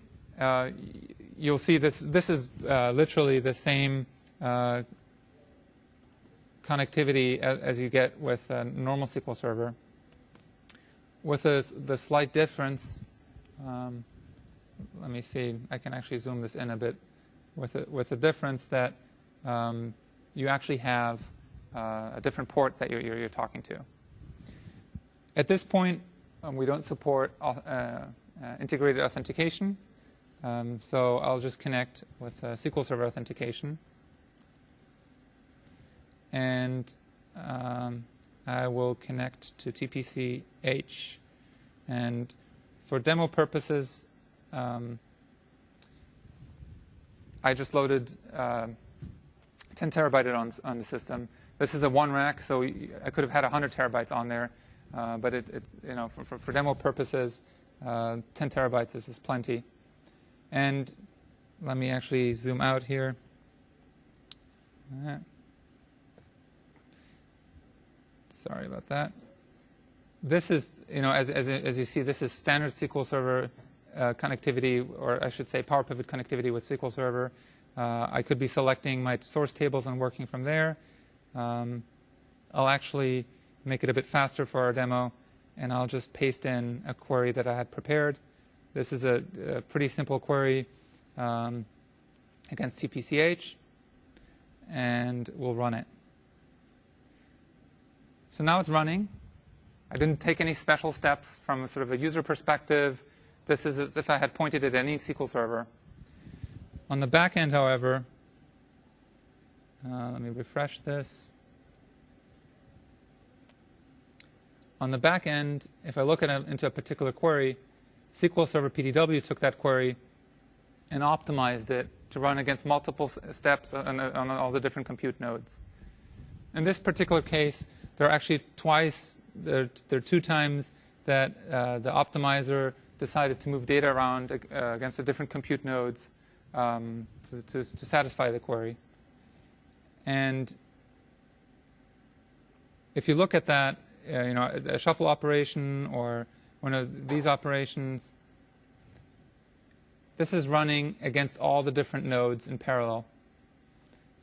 you'll see this is literally the same connectivity as you get with a normal SQL Server, with the slight difference. Let me see. I can actually zoom this in a bit. With the difference that you actually have a different port that you're talking to. At this point, we don't support integrated authentication. So I'll just connect with SQL Server authentication. And I will connect to TPC-H. And for demo purposes, I just loaded 10 terabyte on the system. This is a one rack, so I could have had 100 terabytes on there. But for demo purposes, 10 terabytes is plenty. And let me actually zoom out here. Sorry about that. This is, as you see, this is standard SQL Server connectivity, or I should say Power Pivot connectivity with SQL Server. I could be selecting my source tables and working from there. I'll actually make it a bit faster for our demo, and I'll just paste in a query that I had prepared. This is a pretty simple query against TPC-H, and we'll run it. So now it's running. I didn't take any special steps from sort of a user perspective. This is as if I had pointed at any SQL server. On the back end, however, let me refresh this. On the back end, if I look into a particular query, SQL Server PDW took that query and optimized it to run against multiple steps on all the different compute nodes. In this particular case, there are actually there are 2 times that the optimizer decided to move data around against the different compute nodes to satisfy the query. And if you look at that, a shuffle operation or one of these operations, this is running against all the different nodes in parallel.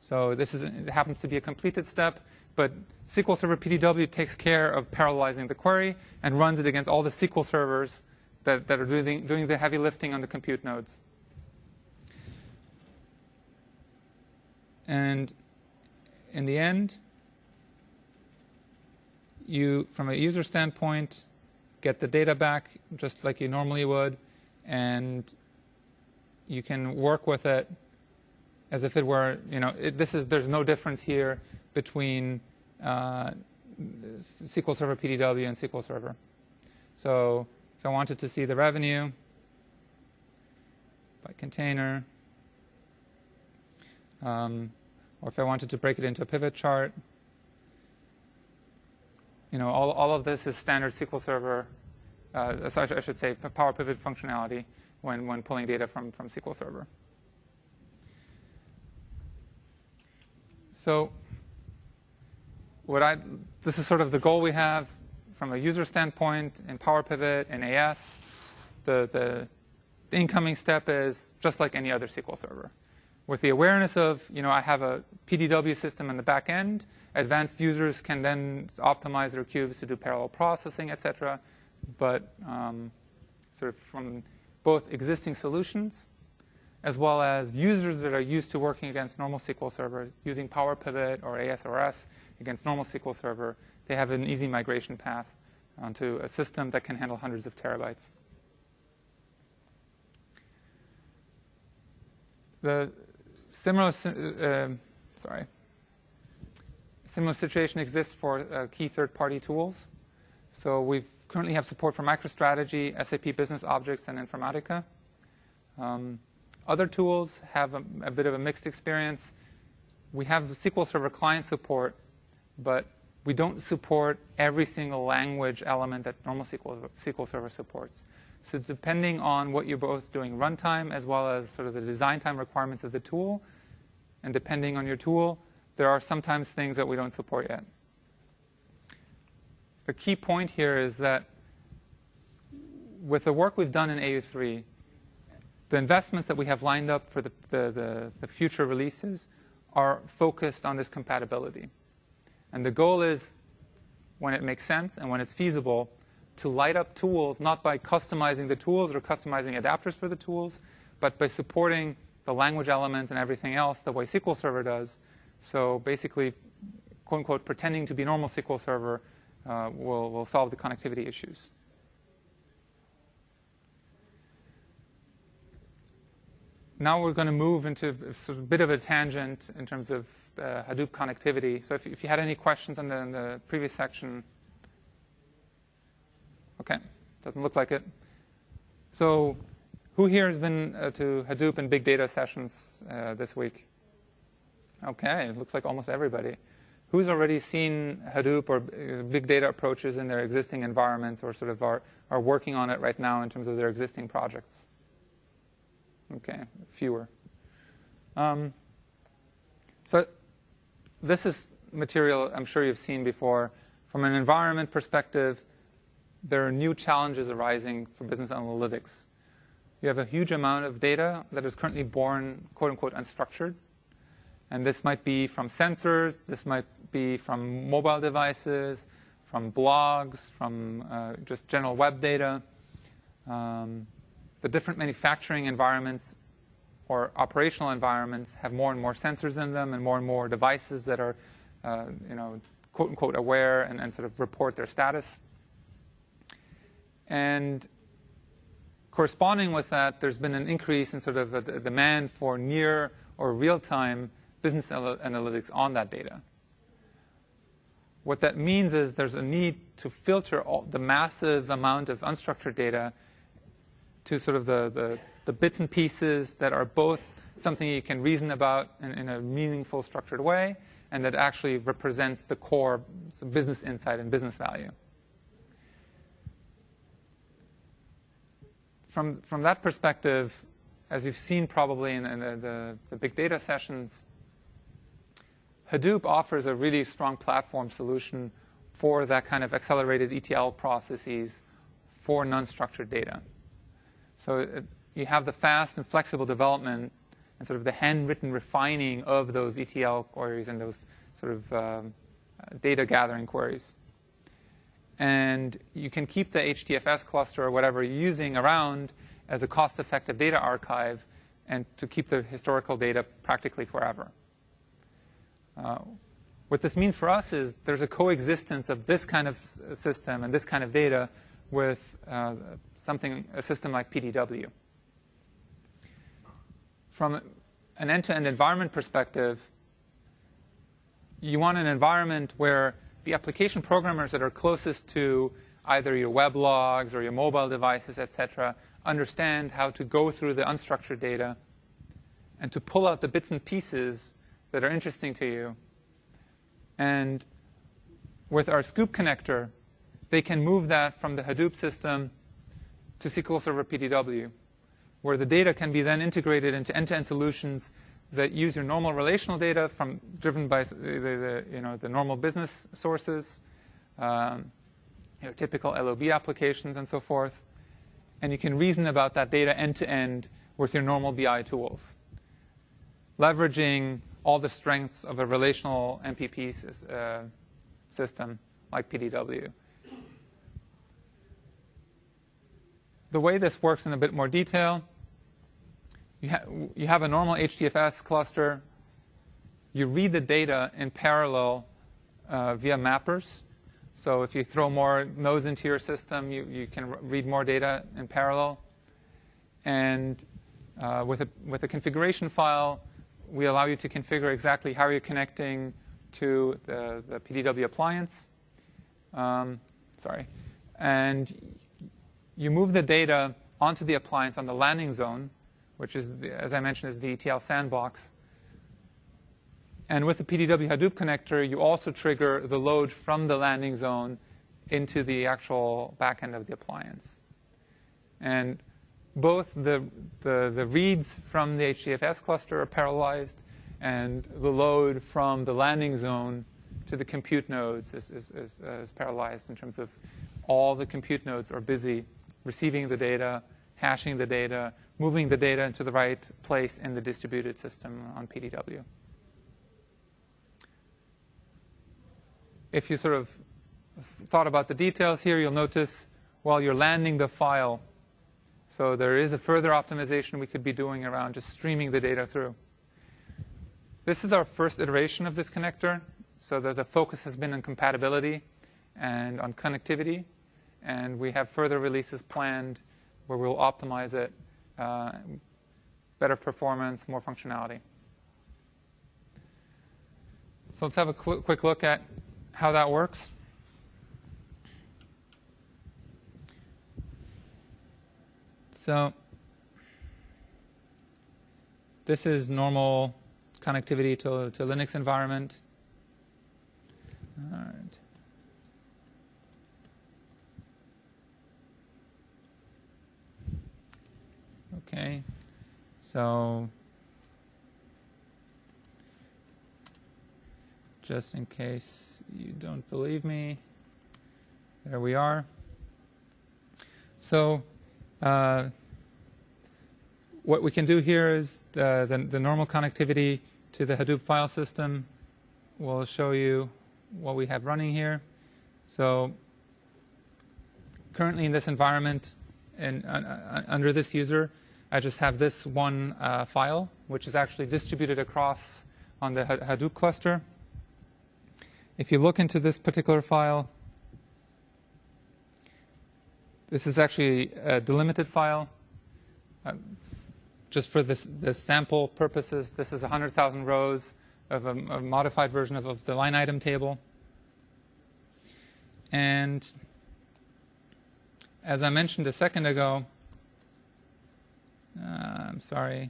So it happens to be a completed step, but SQL Server PDW takes care of parallelizing the query and runs it against all the SQL servers that are doing the heavy lifting on the compute nodes. And in the end, you, from a user standpoint, get the data back just like you normally would, and you can work with it as if it were, there's no difference here between SQL Server PDW and SQL Server. So if I wanted to see the revenue by container, or if I wanted to break it into a pivot chart, all of this is standard SQL Server, I should say Power Pivot functionality when pulling data from SQL Server. So this is sort of the goal we have. from a user standpoint, in Power Pivot, in AS, the incoming step is just like any other SQL Server. With the awareness of, I have a PDW system in the back end, advanced users can then optimize their cubes to do parallel processing, et cetera. But sort of from both existing solutions as well as users that are used to working against normal SQL Server, using Power Pivot or ASRS against normal SQL Server, they have an easy migration path onto a system that can handle hundreds of terabytes. The similar situation exists for key third-party tools. So we currently have support for MicroStrategy, SAP Business Objects, and Informatica. Other tools have a bit of a mixed experience. We have SQL Server client support, but we don't support every single language element that normal SQL Server supports. So depending on what you're both doing runtime as well as sort of the design time requirements of the tool, and depending on your tool, there are sometimes things that we don't support yet. A key point here is that with the work we've done in AU3, the investments that we have lined up for the future releases are focused on this compatibility. And the goal is, when it makes sense and when it's feasible, to light up tools, not by customizing the tools or customizing adapters for the tools, but by supporting the language elements and everything else the way SQL Server does. So basically, quote unquote, pretending to be normal SQL Server will solve the connectivity issues. Now we're going to move into a bit of a tangent in terms of Hadoop connectivity. So if you had any questions on the previous section. OK, doesn't look like it. So who here has been to Hadoop and big data sessions this week? OK, it looks like almost everybody. Who's already seen Hadoop or big data approaches in their existing environments, or sort of are working on it right now in terms of their existing projects? OK, fewer. So this is material I'm sure you've seen before. From an environment perspective, there are new challenges arising for business analytics. You have a huge amount of data that is currently born, quote unquote, unstructured. And this might be from sensors. This might be from mobile devices, from blogs, from just general web data. The different manufacturing environments or operational environments have more and more sensors in them and more devices that are, quote unquote, aware and sort of report their status. And corresponding with that, there's been an increase in sort of a demand for near or real-time business analytics on that data. What that means is there's a need to filter all the massive amount of unstructured data to sort of the bits and pieces that are both something you can reason about in a meaningful, structured way, and that actually represents the core business insight and business value. From that perspective, as you've seen probably in the big data sessions, Hadoop offers a really strong platform solution for that kind of accelerated ETL processes for non-structured data. So you have the fast and flexible development and sort of the handwritten refining of those ETL queries and those sort of data gathering queries. And you can keep the HDFS cluster or whatever you're using around as a cost-effective data archive and to keep the historical data practically forever. What this means for us is there's a coexistence of this kind of system and this kind of data with a system like PDW. From an end-to-end environment perspective, you want an environment where the application programmers that are closest to either your web logs or your mobile devices, et cetera, understand how to go through the unstructured data and to pull out the bits and pieces that are interesting to you. And with our Scoop connector, they can move that from the Hadoop system to SQL Server PDW, where the data can be then integrated into end-to-end solutions that use your normal relational data driven by the normal business sources, your typical LOB applications and so forth. And you can reason about that data end-to-end with your normal BI tools, leveraging all the strengths of a relational MPP system like PDW. The way this works in a bit more detail, you have a normal HDFS cluster. You read the data in parallel via mappers. So if you throw more nodes into your system, you can read more data in parallel. And with a configuration file, we allow you to configure exactly how you're connecting to the PDW appliance. And you move the data onto the appliance on the landing zone, which is, as I mentioned, is the ETL sandbox. And with the PDW Hadoop connector, you also trigger the load from the landing zone into the actual backend of the appliance. And both the reads from the HDFS cluster are parallelized, and the load from the landing zone to the compute nodes is parallelized in terms of all the compute nodes are busy receiving the data, hashing the data, moving the data into the right place in the distributed system on PDW. If you sort of thought about the details here, you'll notice while you're landing the file, so there is a further optimization we could be doing around just streaming the data through. This is our first iteration of this connector, so that the focus has been on compatibility and on connectivity. And we have further releases planned where we'll optimize it, better performance, more functionality. So let's have a quick look at how that works. So this is normal connectivity to Linux environment. All right. Okay. So just in case you don't believe me, there we are. So what we can do here is the normal connectivity to the Hadoop file system. We'll show you what we have running here. So currently in this environment, and under this user, I just have this one file, which is actually distributed across on the Hadoop cluster. If you look into this particular file, this is actually a delimited file. Just for this sample purposes, this is 100,000 rows of a modified version of the line item table. And as I mentioned a second ago, I'm sorry.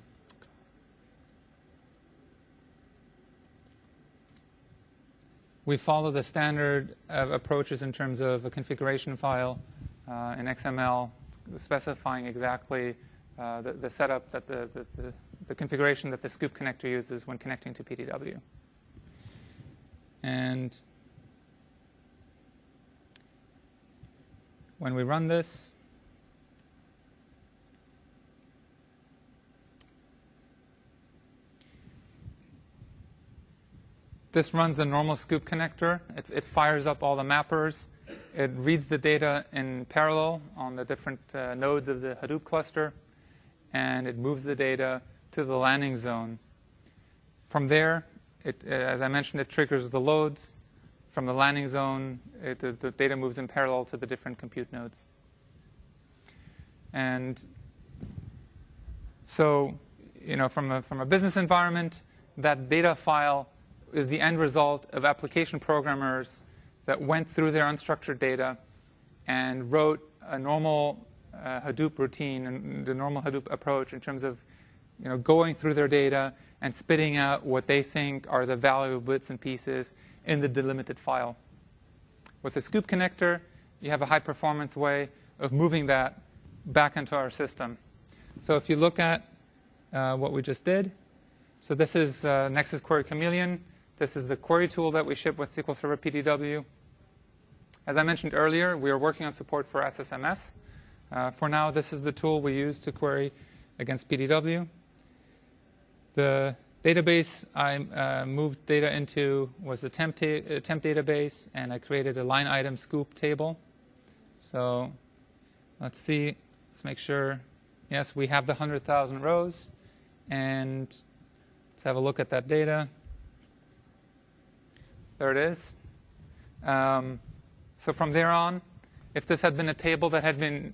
We follow the standard approaches in terms of a configuration file in XML, specifying exactly the setup that the configuration that the scoop connector uses when connecting to PDW. And when we run this, this runs a normal scoop connector. It fires up all the mappers. It reads the data in parallel on the different nodes of the Hadoop cluster, and it moves the data to the landing zone. From there, as I mentioned, it triggers the loads. From the landing zone, the data moves in parallel to the different compute nodes. And so, from a business environment, that data file is the end result of application programmers that went through their unstructured data and wrote a normal Hadoop routine and the normal Hadoop approach in terms of going through their data and spitting out what they think are the valuable bits and pieces in the delimited file. With the scoop connector, you have a high-performance way of moving that back into our system. So if you look at what we just did, so this is Nexus Query Chameleon. This is the query tool that we ship with SQL Server PDW. As I mentioned earlier, we are working on support for SSMS. For now, this is the tool we use to query against PDW. The database I moved data into was a temp database, and I created a line item scoop table. So let's see. Let's make sure. Yes, we have the 100,000 rows. And let's have a look at that data. There it is. So from there on, if this had been a table that had been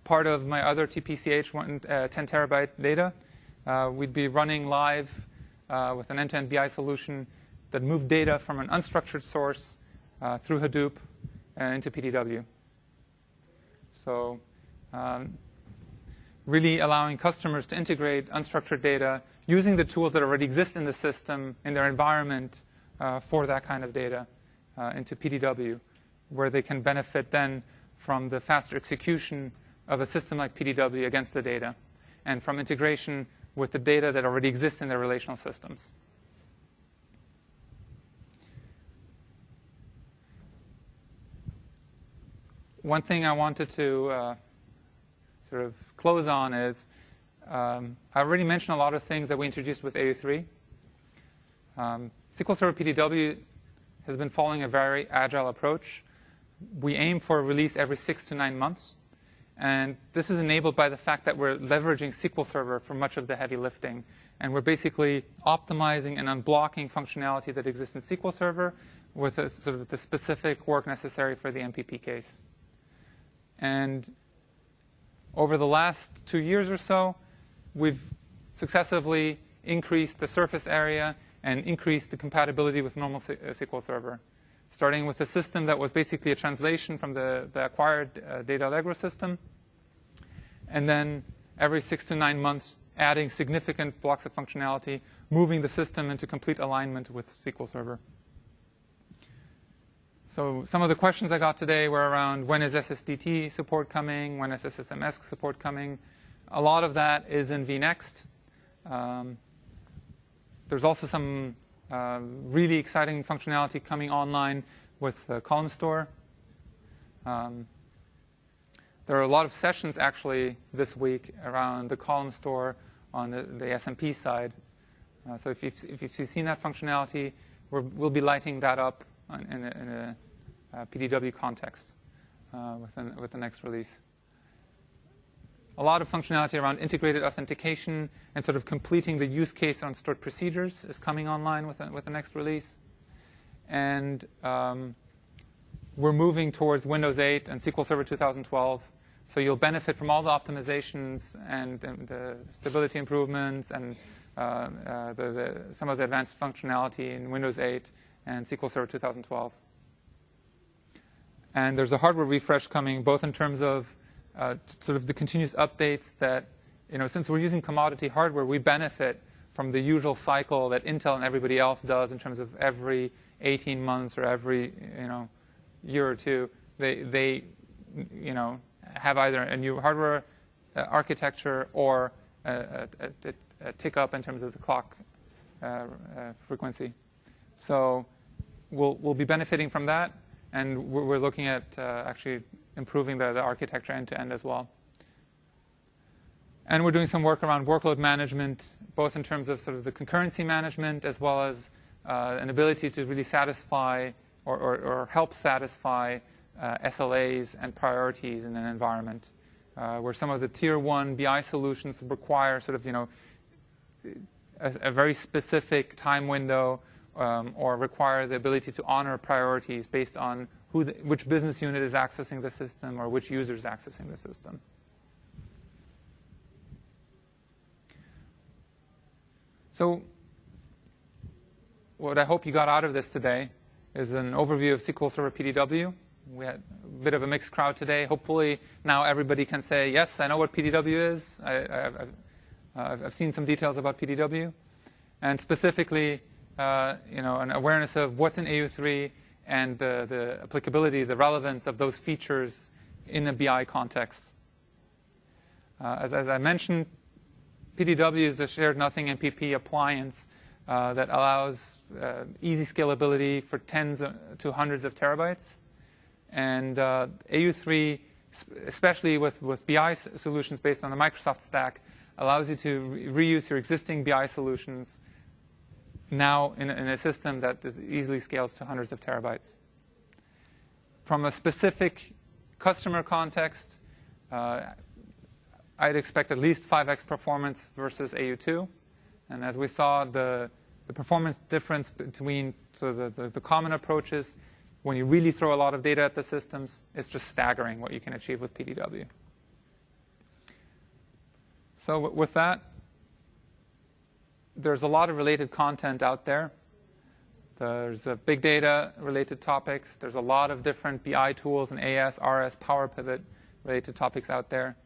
part of my other TPCH 10 terabyte data, we'd be running live with an end-to-end BI solution that moved data from an unstructured source through Hadoop into PDW. So really allowing customers to integrate unstructured data using the tools that already exist in the system, in their environment, for that kind of data into PDW, where they can benefit then from the faster execution of a system like PDW against the data, and from integration with the data that already exists in their relational systems. One thing I wanted to sort of close on is I already mentioned a lot of things that we introduced with AU3. SQL Server PDW has been following a very agile approach. We aim for a release every 6 to 9 months. And this is enabled by the fact that we're leveraging SQL Server for much of the heavy lifting. And we're basically optimizing and unblocking functionality that exists in SQL Server with sort of the specific work necessary for the MPP case. And over the last 2 years or so, we've successively increased the surface area and increased the compatibility with normal SQL Server, starting with a system that was basically a translation from the acquired Data Allegro system, and then every 6 to 9 months, adding significant blocks of functionality, moving the system into complete alignment with SQL Server. So some of the questions I got today were around when is SSDT support coming, when is SSMS support coming. A lot of that is in vNext. There's also some really exciting functionality coming online with Column Store. There are a lot of sessions actually this week around the Column Store on the SMP side. So if you've seen that functionality, we'll be lighting that up in a PDW context with the next release. A lot of functionality around integrated authentication and sort of completing the use case on stored procedures is coming online with the next release. And we're moving towards Windows 8 and SQL Server 2012. So you'll benefit from all the optimizations and the stability improvements and some of the advanced functionality in Windows 8 and SQL Server 2012. And there's a hardware refresh coming, both in terms of sort of the continuous updates that, since we're using commodity hardware, we benefit from the usual cycle that Intel and everybody else does in terms of every 18 months or every, year or two, they have either a new hardware architecture or a tick up in terms of the clock frequency. So we'll be benefiting from that, and we're looking at actually improving the architecture end-to-end as well. And we're doing some work around workload management, both in terms of sort of the concurrency management as well as an ability to really satisfy or help satisfy SLAs and priorities in an environment where some of the tier 1 BI solutions require sort of, a very specific time window or require the ability to honor priorities based on which business unit is accessing the system or which user is accessing the system. So what I hope you got out of this today is an overview of SQL Server PDW. We had a bit of a mixed crowd today. Hopefully now everybody can say, yes, I know what PDW is. I've seen some details about PDW. And specifically, an awareness of what's in AU3 and the applicability, the relevance of those features in a BI context. As I mentioned, PDW is a shared nothing MPP appliance that allows easy scalability for tens to hundreds of terabytes. And AU3, especially with BI solutions based on the Microsoft stack, allows you to reuse your existing BI solutions now in a system that easily scales to hundreds of terabytes. From a specific customer context, I'd expect at least 5x performance versus AU2. And as we saw, the performance difference between the common approaches, when you really throw a lot of data at the systems, is just staggering what you can achieve with PDW. So with that, there's a lot of related content out there. There's big data related topics. There's a lot of different BI tools and AS, RS, Power Pivot related topics out there.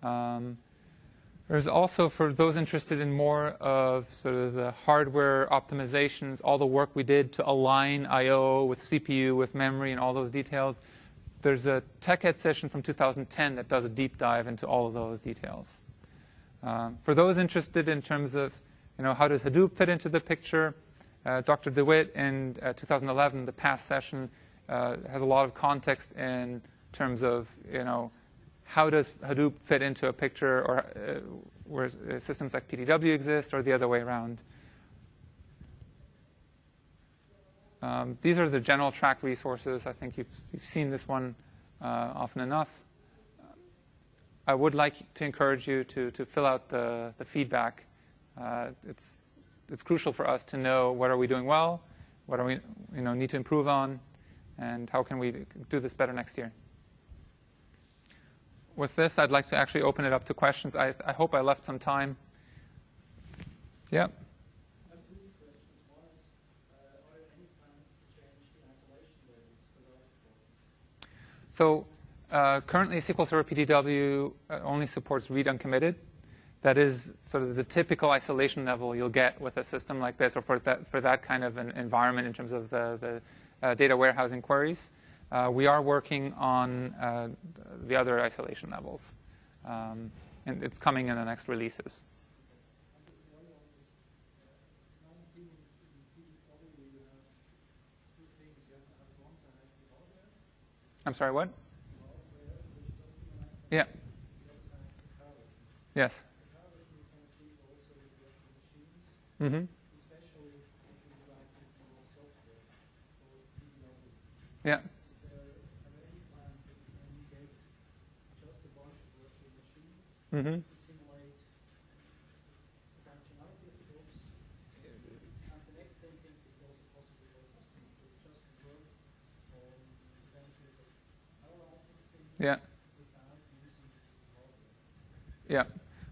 There's also, for those interested in more of sort of the hardware optimizations, all the work we did to align I/O with CPU, with memory, and all those details. There's a TechEd session from 2010 that does a deep dive into all of those details. For those interested in terms of, how does Hadoop fit into the picture, Dr. DeWitt in 2011, the past session, has a lot of context in terms of, how does Hadoop fit into a picture, or where systems like PDW exist, or the other way around. These are the general track resources. I think you've seen this one often enough. I would like to encourage you to fill out the feedback. It's crucial for us to know what are we doing well, what do we need to improve on, and how can we do this better next year. With this, I'd like to actually open it up to questions. I hope I left some time. Yeah. I have two questions. One is, are there any plans to change the isolation levels that are supported? So currently, SQL Server PDW only supports read uncommitted. That is sort of the typical isolation level you'll get with a system like this, or for that kind of an environment in terms of the data warehousing queries. We are working on the other isolation levels, and it's coming in the next releases. I'm sorry, what? Yeah. Yes. Mm-hmm. Yeah. Mm-hmm. Simulate the functionality of the groups. And the next thing is also possible for the customer to just work on the benefit of our optimizing Yeah. without using hardware. Yeah.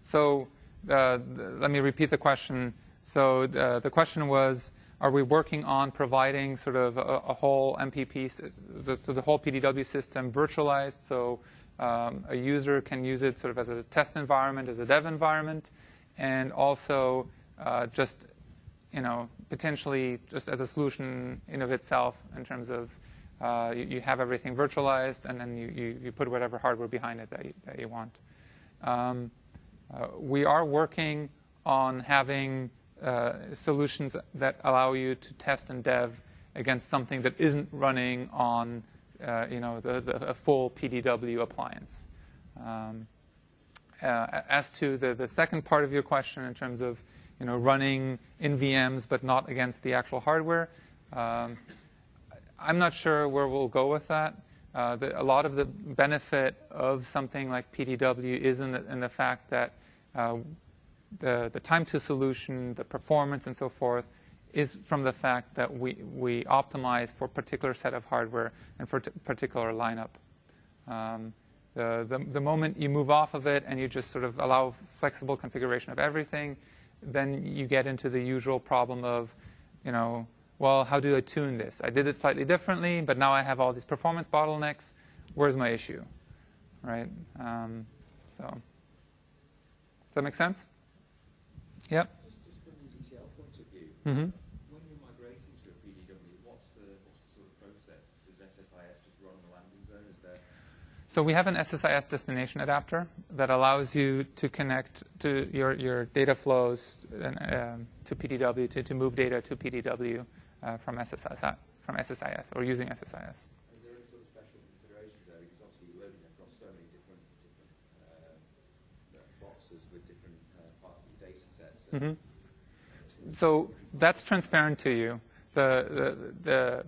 So let me repeat the question. So the question was, are we working on providing sort of a whole MPP, so the whole PDW system virtualized, so a user can use it sort of as a test environment, as a dev environment, and also just, potentially just as a solution in of itself in terms of you have everything virtualized, and then you put whatever hardware behind it that you want. We are working on having solutions that allow you to test and dev against something that isn't running on a full PDW appliance. As to the second part of your question in terms of running in VMs but not against the actual hardware, I'm not sure where we'll go with that. A lot of the benefit of something like PDW is in the fact that the time to solution, the performance, and so forth is from the fact that we optimize for a particular set of hardware and for a particular lineup. The moment you move off of it and you just sort of allow flexible configuration of everything, then you get into the usual problem of, well, how do I tune this? I did it slightly differently, but now I have all these performance bottlenecks. Where's my issue, right? So, does that make sense? Yep. Just from an ETL point of view, Mm-hmm. when you're migrating to a PDW, what's the sort of process? Does SSIS just run the landing zone? Is there? So we have an SSIS destination adapter that allows you to connect to your data flows to PDW, to move data to PDW from SSIS or using SSIS. Is there any sort of special clusters with different parts of the data sets. So that's transparent to you. The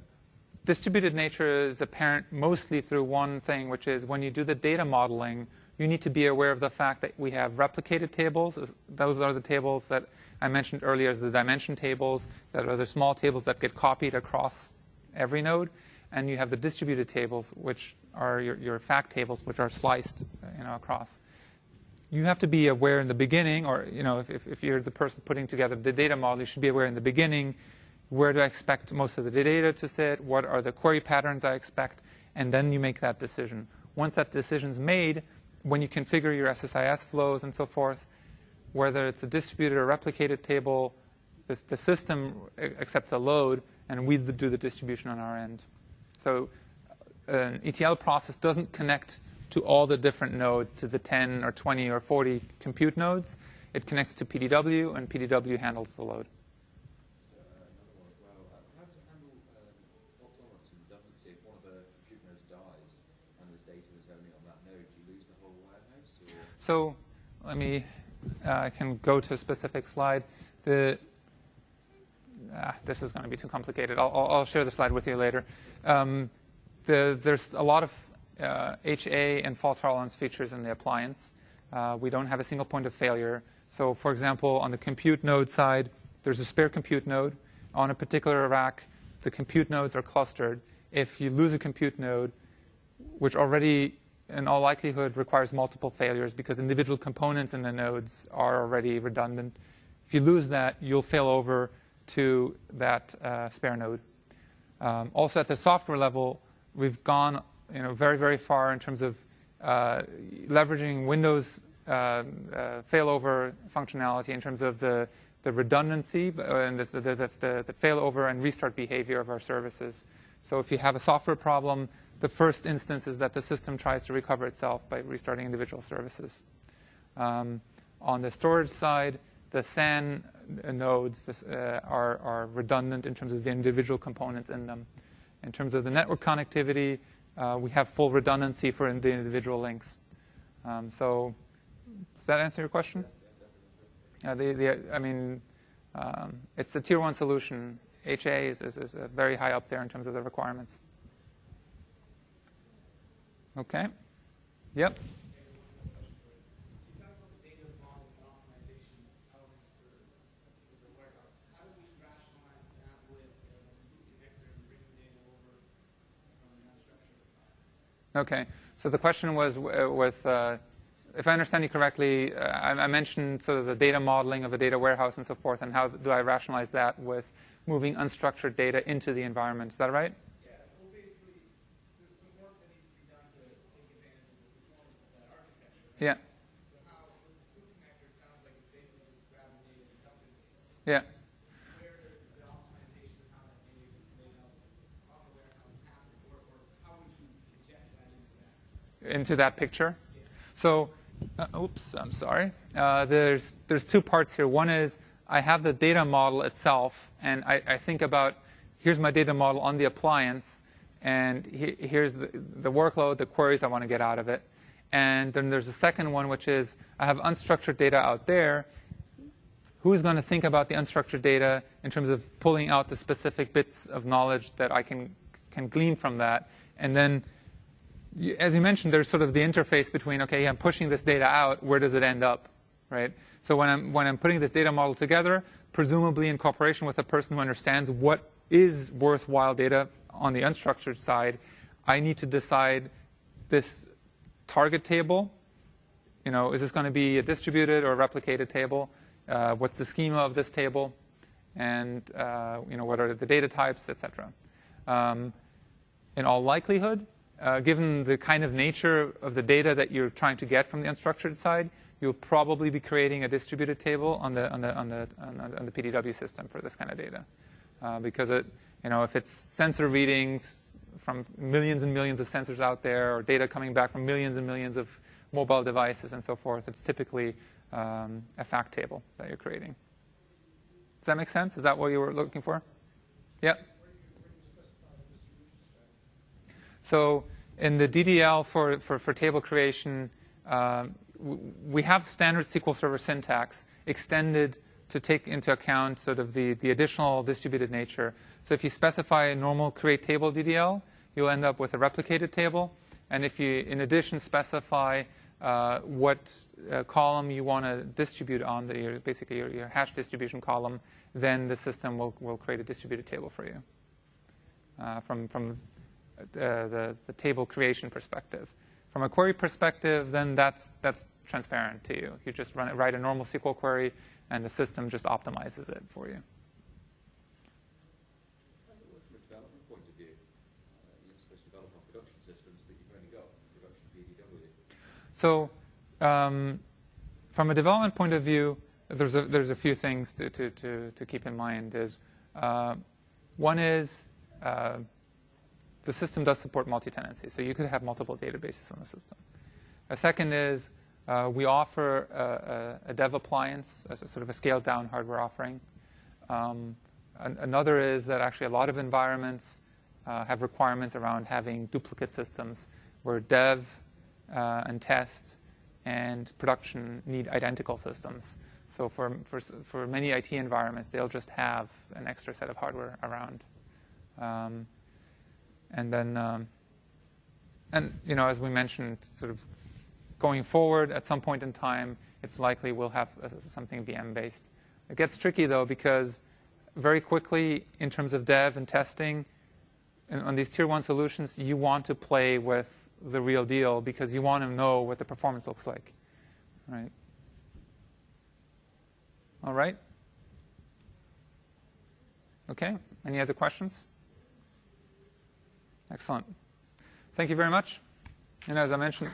distributed nature is apparent mostly through one thing, which is when you do the data modeling, you need to be aware of the fact that we have replicated tables. Those are the tables that I mentioned earlier as the dimension tables, that are the small tables that get copied across every node. And you have the distributed tables, which are your fact tables, which are sliced across. You have to be aware in the beginning, or if you're the person putting together the data model, you should be aware in the beginning, where do I expect most of the data to sit, what are the query patterns I expect, and then you make that decision. Once that decision's made, when you configure your SSIS flows and so forth, whether it's a distributed or replicated table, the system accepts a load, and we do the distribution on our end. So an ETL process doesn't connect to all the different nodes, to the 10 or 20 or 40 compute nodes. It connects to PDW, and PDW handles the load. Another one as well. How does it handle fault tolerance and redundancy if one of the compute nodes dies and there's data that's only on that node? Do you lose the whole warehouse? Or? So let me, I can go to a specific slide. This is going to be too complicated. I'll share the slide with you later. There's a lot of HA and fault tolerance features in the appliance. We don't have a single point of failure. So, for example, on the compute node side, there's a spare compute node. On a particular rack, the compute nodes are clustered. If you lose a compute node, which already, in all likelihood, requires multiple failures because individual components in the nodes are already redundant, if you lose that, you'll fail over to that spare node. Also, at the software level, we've gone very, very far in terms of leveraging Windows failover functionality in terms of the redundancy and the failover and restart behavior of our services. So if you have a software problem, the first instance is that the system tries to recover itself by restarting individual services. On the storage side, the SAN nodes are redundant in terms of the individual components in them. In terms of the network connectivity, we have full redundancy for the individual links. So does that answer your question? It's a tier 1 solution. HA is very high up there in terms of the requirements. Okay. Yep. Okay, so the question was if I understand you correctly, I mentioned sort of the data modeling of a data warehouse and so forth, and how do I rationalize that with moving unstructured data into the environment. Is that right? Yeah, well, basically, there's some work that needs to be done to take advantage of the performance of that architecture. Right? Yeah. So how, with the scoop connector, it sounds like it's basically just grabbing data and dumping data. Yeah. Where does the optimization of how that data gets laid out on the warehouse happen, or how would you inject that into that? Into that picture? Yeah. So, oops, I'm sorry. There's 2 parts here. One is I have the data model itself, and I think about, here's my data model on the appliance, and here's the workload, the queries I want to get out of it. And then there's a second one, which is I have unstructured data out there. Who's going to think about the unstructured data in terms of pulling out the specific bits of knowledge that I can glean from that? And then, as you mentioned, there's sort of the interface between, okay, I'm pushing this data out, where does it end up, right? So when I'm putting this data model together, presumably in cooperation with a person who understands what is worthwhile data on the unstructured side, I need to decide this target table. Is this going to be a distributed or a replicated table? What's the schema of this table? And what are the data types, etc. In all likelihood, given the kind of nature of the data that you're trying to get from the unstructured side, you'll probably be creating a distributed table on the PDW system for this kind of data, because if it's sensor readings from millions and millions of sensors out there, or data coming back from millions and millions of mobile devices and so forth, it's typically a fact table that you're creating. Does that make sense? Is that what you were looking for? Yeah. So in the DDL for table creation, we have standard SQL Server syntax extended to take into account sort of the additional distributed nature. So if you specify a normal create table DDL, you'll end up with a replicated table. And if you, in addition, specify what column you want to distribute on, basically your hash distribution column, then the system will create a distributed table for you from the table creation perspective. From a query perspective, then that's transparent to you. You just write a normal SQL query, and the system just optimizes it for you. How does it work from a development point of view? You're supposed to develop on production systems, but you've only got production PDW. So from a development point of view, there's a few things to keep in mind. One is the system does support multi-tenancy, so you could have multiple databases on the system. A second is we offer a dev appliance as a sort of a scaled-down hardware offering. Another is that actually a lot of environments have requirements around having duplicate systems where dev and test and production need identical systems. So for many IT environments, they'll just have an extra set of hardware around. And then, as we mentioned, sort of going forward at some point in time, it's likely we'll have something VM-based. It gets tricky, though, because very quickly, in terms of dev and testing, on these Tier 1 solutions, you want to play with the real deal because you want to know what the performance looks like. Right? All right? Okay. Any other questions? Excellent. Thank you very much. And as I mentioned,